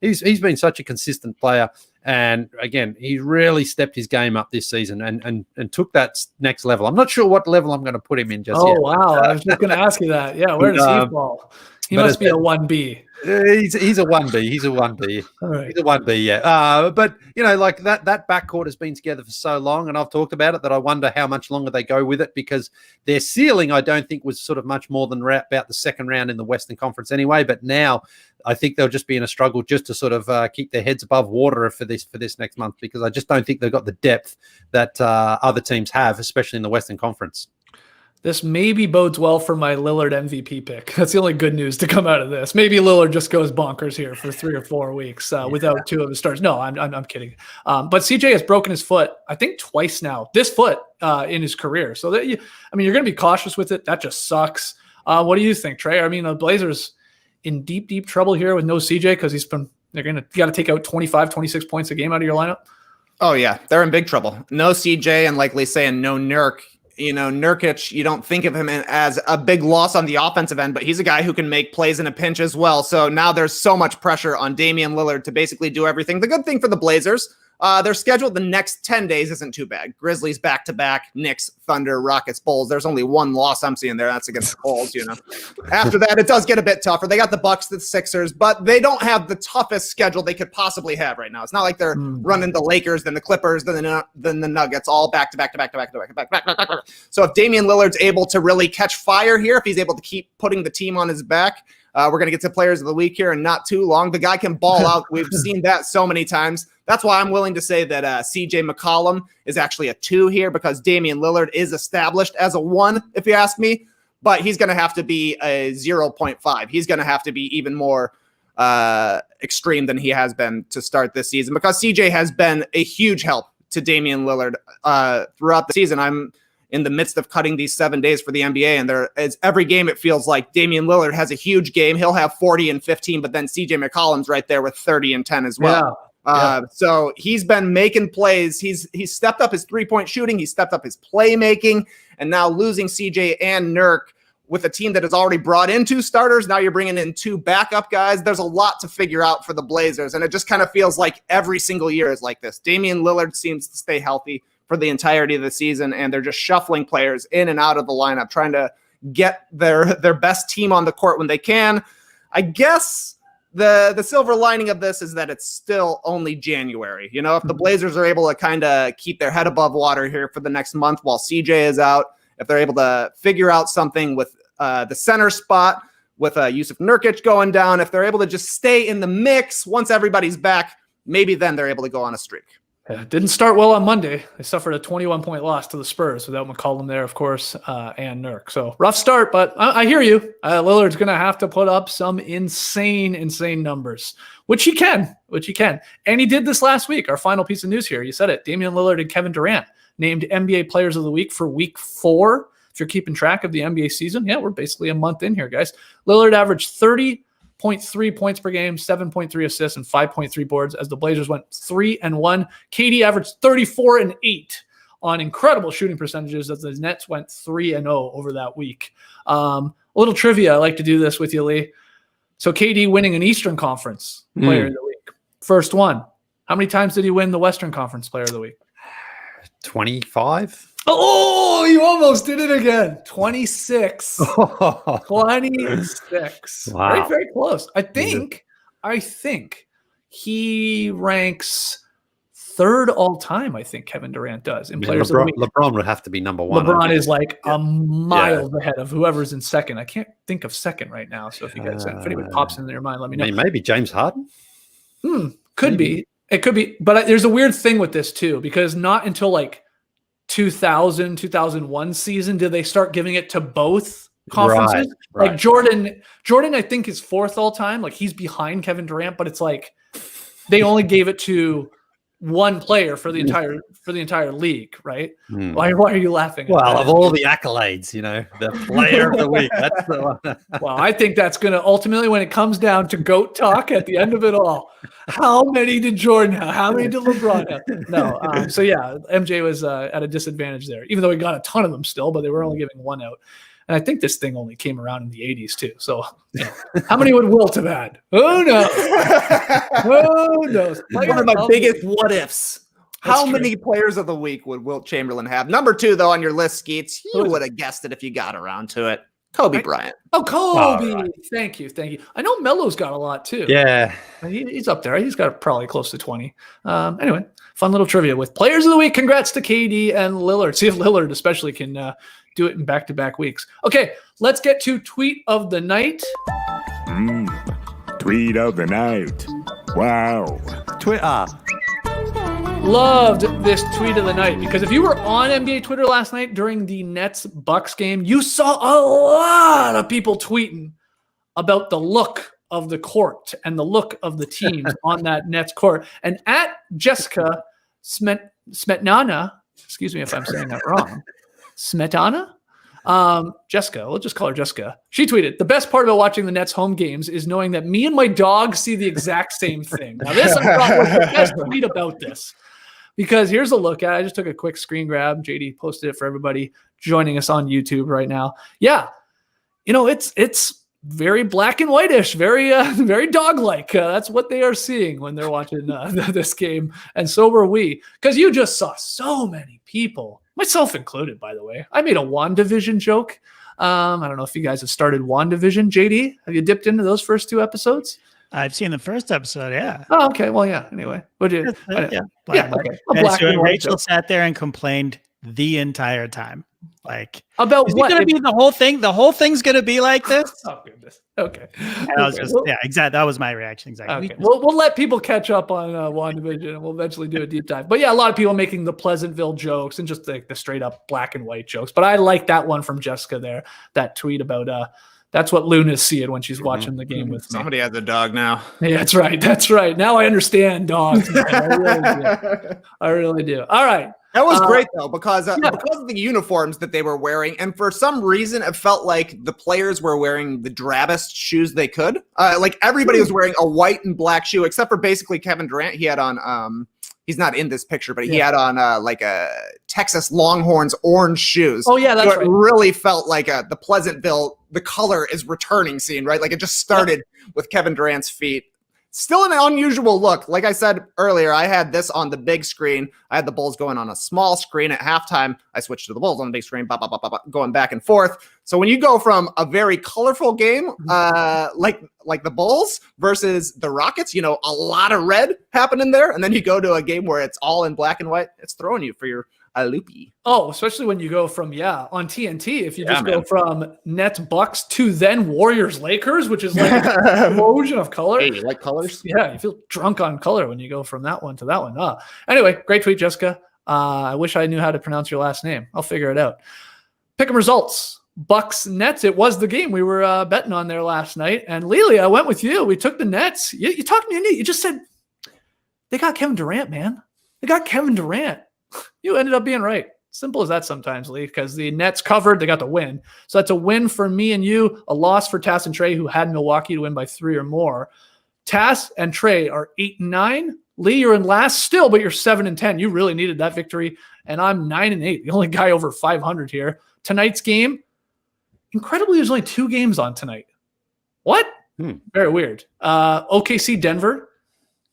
he's been such a consistent player. And again, he really stepped his game up this season and took that next level. I'm not sure what level I'm going to put him in just yet. Oh, wow. I was just going to ask you that. Yeah, where does he fall? He must be a 1B. He's a 1B. He's a 1B. All right. He's a 1B, yeah. But, like that backcourt has been together for so long, and I've talked about it, that I wonder how much longer they go with it, because their ceiling, I don't think, was sort of much more than about the second round in the Western Conference anyway. But now I think they'll just be in a struggle just to sort of keep their heads above water for this next month, because I just don't think they've got the depth that other teams have, especially in the Western Conference. This maybe bodes well for my Lillard MVP pick. That's the only good news to come out of this. Maybe Lillard just goes bonkers here for 3 or 4 weeks without two of his stars. No, I'm kidding. But CJ has broken his foot, I think, twice now. This foot in his career. So that you're going to be cautious with it. That just sucks. What do you think, Trey? I mean, the Blazers in deep trouble here with no CJ because you got to take out 25, 26 points a game out of your lineup. Oh yeah, they're in big trouble. No CJ, and likely saying no Nurk. Nurkic, you don't think of him as a big loss on the offensive end, but he's a guy who can make plays in a pinch as well. So now there's so much pressure on Damian Lillard to basically do everything. The good thing for the Blazers, their schedule the next 10 days isn't too bad. Grizzlies back-to-back, Knicks, Thunder, Rockets, Bulls. There's only one loss I'm seeing there. That's against the Bulls, After that, it does get a bit tougher. They got the Bucks, the Sixers, but they don't have the toughest schedule they could possibly have right now. It's not like they're running the Lakers, then the Clippers, then the Nuggets, all back-to-back. So if Damian Lillard's able to really catch fire here, if he's able to keep putting the team on his back, we're going to get to players of the week here in not too long. The guy can ball out. We've seen that so many times. That's why I'm willing to say that CJ McCollum is actually a 2 here, because Damian Lillard is established as a 1, if you ask me. But he's going to have to be a 0.5. He's going to have to be even more extreme than he has been to start this season, because CJ has been a huge help to Damian Lillard throughout the season. I'm in the midst of cutting these 7 days for the NBA, and there is every game it feels like Damian Lillard has a huge game. He'll have 40 and 15, but then CJ McCollum's right there with 30 and 10 as well. So he's been making plays. He's stepped up his 3-point shooting. He's stepped up his playmaking, and now losing CJ and Nurk with a team that has already brought in 2 starters. Now you're bringing in 2 backup guys. There's a lot to figure out for the Blazers, and it just kind of feels like every single year is like this. Damian Lillard seems to stay healthy for the entirety of the season, and they're just shuffling players in and out of the lineup, trying to get their best team on the court when they can. I guess the silver lining of this is that it's still only January. If the Blazers are able to kind of keep their head above water here for the next month while CJ is out, if they're able to figure out something with the center spot, with Yusuf Nurkic going down, if they're able to just stay in the mix once everybody's back, maybe then they're able to go on a streak. Yeah, it didn't start well on Monday. They suffered a 21-point loss to the Spurs without McCollum there, of course, and Nurk. So rough start, but I hear you. Lillard's going to have to put up some insane numbers, which he can. And he did this last week. Our final piece of news here. You said it. Damian Lillard and Kevin Durant named NBA Players of the Week for Week 4. If you're keeping track of the NBA season, we're basically a month in here, guys. Lillard averaged 30.3 points per game, 7.3 assists, and 5.3 boards as the Blazers went 3-1. KD averaged 34 and 8 on incredible shooting percentages as the Nets went 3-0 over that week. A little trivia. I like to do this with you, Leigh. So KD winning an Eastern Conference Player of the Week. First one. How many times did he win the Western Conference Player of the Week? 25. Oh, you almost did it again. 26. 26. Wow. Very, very close. I think he ranks 3rd all time, I think Kevin Durant does in players of the week. LeBron would have to be number 1. LeBron is like a mile ahead of whoever's in second. I can't think of second right now. So if you guys, if anybody pops into your mind, let me know. Maybe James Harden? Could be. It could be. But there's a weird thing with this too, because not until like 2001 season did they start giving it to both conferences. Right. Like Jordan, I think is 4th all time. Like he's behind Kevin Durant, but it's like they only gave it to one player for the entire league, right? Why are you laughing? Well, of all the accolades, the player of the week. That's the one. Well, I think that's going to ultimately, when it comes down to GOAT talk at the end of it all, how many did Jordan have? How many did LeBron have? No. So yeah, MJ was at a disadvantage there, even though he got a ton of them still, but they were only giving one out. And I think this thing only came around in the 80s too. So how many would Wilt have had? Who knows? Who knows? One of my biggest what ifs. That's How true. many players of the week would Wilt Chamberlain have? Number 2, though, on your list, Skeets. You Who is would have guessed it if you got around to it. Kobe Bryant. Oh, Kobe. All right. Thank you. I know Melo's got a lot too. Yeah. He's up there. He's got probably close to 20. Anyway, fun little trivia with players of the week. Congrats to KD and Lillard. See if Lillard especially can do it in back-to-back weeks. Okay, let's get to tweet of the night. Tweet of the night. Wow. Loved this tweet of the night because if you were on NBA Twitter last night during the Nets-Bucks game, you saw a lot of people tweeting about the look of the court and the look of the teams on that Nets court. And at Jessica Smetana, excuse me if I'm saying that wrong, Smetana? Jessica, we'll just call her Jessica. She tweeted, the best part about watching the Nets home games is knowing that me and my dog see the exact same thing. Now this I thought was the best tweet about this. Because here's a look at it. I just took a quick screen grab. JD posted it for everybody joining us on YouTube right now. Yeah, it's very black and whitish, very very dog-like. That's what they are seeing when they're watching this game, and so were we. Because you just saw so many people, myself included, by the way. I made a WandaVision joke. I don't know if you guys have started WandaVision. JD, have you dipped into those first 2 episodes? I've seen the first episode, yeah. Oh, okay. Well, yeah. Anyway, what do you? Yeah. Yeah. Okay. A And black so and white Rachel joke. sat there and complained the entire time. Like, About is it what? going to be the whole thing? The whole thing's going to be like this? Oh goodness. Okay. And I was Okay, just, well- yeah, exactly. That was my reaction. Exactly. Okay. We'll let people catch up on WandaVision and we'll eventually do a deep dive. But yeah, a lot of people making the Pleasantville jokes and just the straight up black and white jokes. But I like that one from Jessica there, that tweet about that's what Luna's seeing when she's watching the game with me. Somebody has a dog now. Yeah, that's right. That's right. Now I understand dogs. Man. I really do. All right. That was great, though, because of the uniforms that they were wearing. And for some reason, it felt like the players were wearing the drabbest shoes they could. Like everybody was wearing a white and black shoe, except for basically Kevin Durant. He had on he's not in this picture, but he had on like a Texas Longhorns orange shoes. Oh, yeah, that's so right. It really felt like the Pleasantville, the color is returning scene, right? Like it just started with Kevin Durant's feet. Still an unusual look. Like I said earlier, I had this on the big screen. I had the Bulls going on a small screen at halftime. I switched to the Bulls on the big screen, going back and forth. So when you go from a very colorful game, like the Bulls versus the Rockets, a lot of red happening there, and then you go to a game where it's all in black and white, it's throwing you for your loopy. Oh, especially when you go from, on TNT, if you just go from Nets Bucks to then Warriors Lakers, which is like an explosion of color. Hey, you like colors? Yeah, you feel drunk on color when you go from that one to that one. Anyway, great tweet, Jessica. I wish I knew how to pronounce your last name. I'll figure it out. Pick 'em results. Bucks Nets. It was the game we were betting on there last night. And Leigh, I went with you. We took the Nets. You talked me into it. You just said they got Kevin Durant, man. They got Kevin Durant. You ended up being right. Simple as that sometimes, Leigh, because the Nets covered. They got the win. So that's a win for me and you, a loss for Tass and Trey, who had Milwaukee to win by 3 or more. Tass and Trey are 8-9. Leigh, you're in last still, but you're 7-10. You really needed that victory. And I'm 9-8, the only guy over 500 here. Tonight's game, incredibly, there's only 2 games on tonight. What? Very weird. OKC, Denver,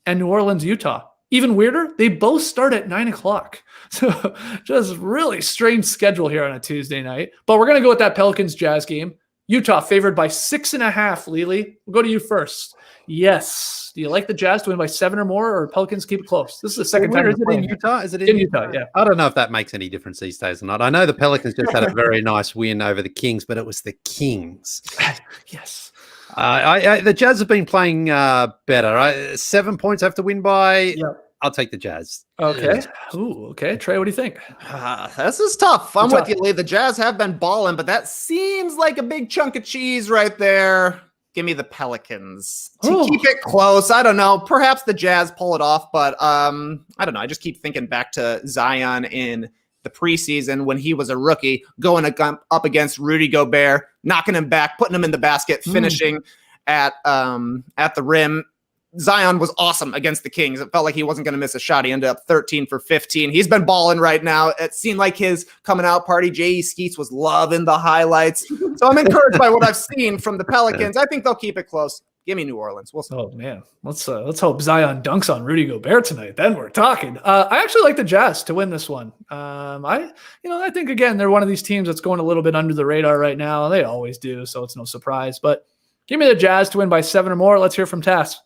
and New Orleans, Utah. Even weirder, they both start at 9 o'clock. So just really strange schedule here on a Tuesday night. But we're going to go with that Pelicans Jazz game. Utah favored by 6.5, Leigh. We'll go to you first. Yes. Do you like the Jazz to win by 7 or more, or Pelicans keep it close? This is the second time. Is it in Utah? Is it in Utah? Yeah. I don't know if that makes any difference these days or not. I know the Pelicans just had a very nice win over the Kings, but it was the Kings. Yes. The Jazz have been playing better. 7 points have to win by. Yep. I'll take the Jazz. Okay. Ooh, okay. Trey, what do you think? This is tough. I'm It's with tough. you, Leigh. The Jazz have been balling, but that seems like a big chunk of cheese right there. Give me the Pelicans to Ooh. keep it close. I don't know. Perhaps the Jazz pull it off, but I don't know. I just keep thinking back to Zion in the preseason when he was a rookie, going up against Rudy Gobert, knocking him back, putting him in the basket, finishing at the rim. Zion was awesome against the Kings. It felt like he wasn't going to miss a shot. He ended up 13 for 15. He's been balling right now. It seemed like his coming out party, J.E. Skeets, was loving the highlights. So I'm encouraged by what I've seen from the Pelicans. I think they'll keep it close. Give me New Orleans. We'll see. Oh man, let's hope Zion dunks on Rudy Gobert tonight. Then we're talking. I actually like the Jazz to win this one. I think again they're one of these teams that's going a little bit under the radar right now. They always do, so it's no surprise. But give me the Jazz to win by 7 or more. Let's hear from Tass.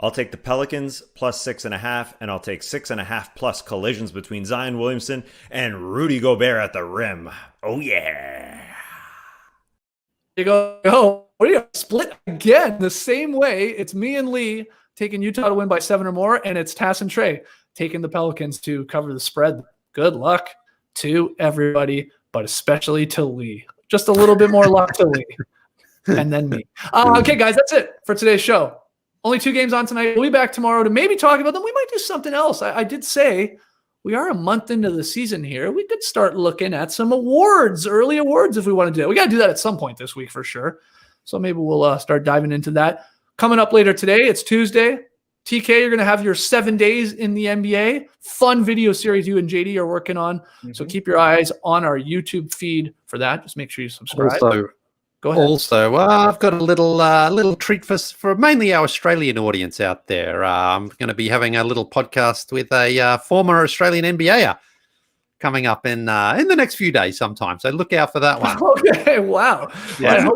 I'll take the Pelicans plus 6.5, and I'll take 6.5 plus collisions between Zion Williamson and Rudy Gobert at the rim. Oh yeah! You go. What are you split again? The same way. It's me and Leigh taking Utah to win by 7 or more, and it's Tass and Trey taking the Pelicans to cover the spread. Good luck to everybody, but especially to Leigh. Just a little bit more luck to Leigh, and then me. Okay, guys, that's it for today's show. Only 2 games on tonight. We'll be back tomorrow to maybe talk about them. We might do something else. I did say we are a month into the season here. We could start looking at some awards, early awards, if we want to do that. We got to do that at some point this week for sure. So maybe we'll start diving into that. Coming up later today, it's Tuesday. TK, you're going to have your 7 days in the NBA. Fun video series you and JD are working on. Mm-hmm. So keep your eyes on our YouTube feed for that. Just make sure you subscribe. Go ahead. Also, I've got a little treat for mainly our Australian audience out there. I'm going to be having a little podcast with a former Australian NBAer coming up in the next few days sometime. So look out for that one. Okay, wow. Yeah.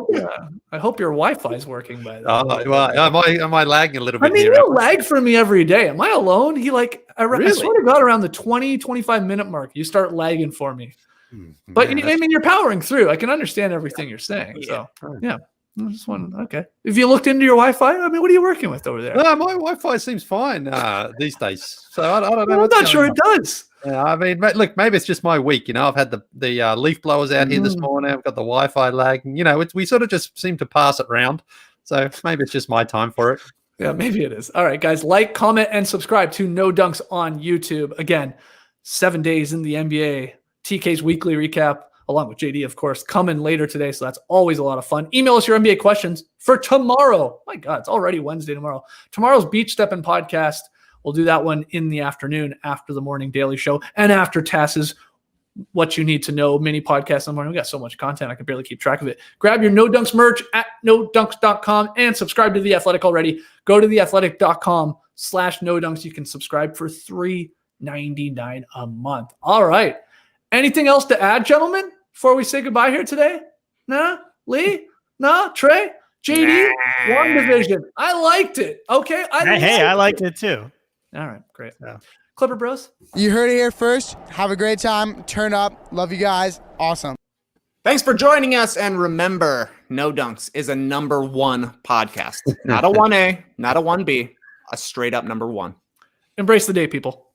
I hope your Wi-Fi is working by then. Well, am I lagging a little bit? I mean, here? you lag for me every day. Am I alone? Really? I swear to God, around the 25 minute mark, you start lagging for me. But I mean, you're powering through. I can understand everything you're saying. So yeah. I just want okay. If you looked into your Wi-Fi, I mean, what are you working with over there? My Wi-Fi seems fine these days. So I don't know. I'm not sure it does. Yeah, I mean, look, maybe it's just my week. I've had the leaf blowers out here this morning. I've got the Wi-Fi lag. We sort of just seem to pass it round. So maybe it's just my time for it. Yeah, maybe it is. All right, guys, like, comment, and subscribe to No Dunks on YouTube. Again, 7 days in the NBA. TK's weekly recap, along with JD, of course, coming later today. So that's always a lot of fun. Email us your NBA questions for tomorrow. My God, it's already Wednesday tomorrow. Tomorrow's Beach Steppin' podcast. We'll do that one in the afternoon after the morning daily show and after Tass's What You Need to Know mini podcast in the morning. We got so much content, I can barely keep track of it. Grab your No Dunks merch at nodunks.com and subscribe to The Athletic already. Go to theathletic.com/No Dunks. You can subscribe for $3.99 a month. All right. Anything else to add, gentlemen, before we say goodbye here today? Nah? Leigh? Nah? Trey? JD? WandaVision. I liked it. Okay? I liked it too. All right. Great. Yeah. Clipper Bros? You heard it here first. Have a great time. Turn up. Love you guys. Awesome. Thanks for joining us. And remember, No Dunks is a #1 podcast. Not a 1A, not a 1B, a straight up #1. Embrace the day, people.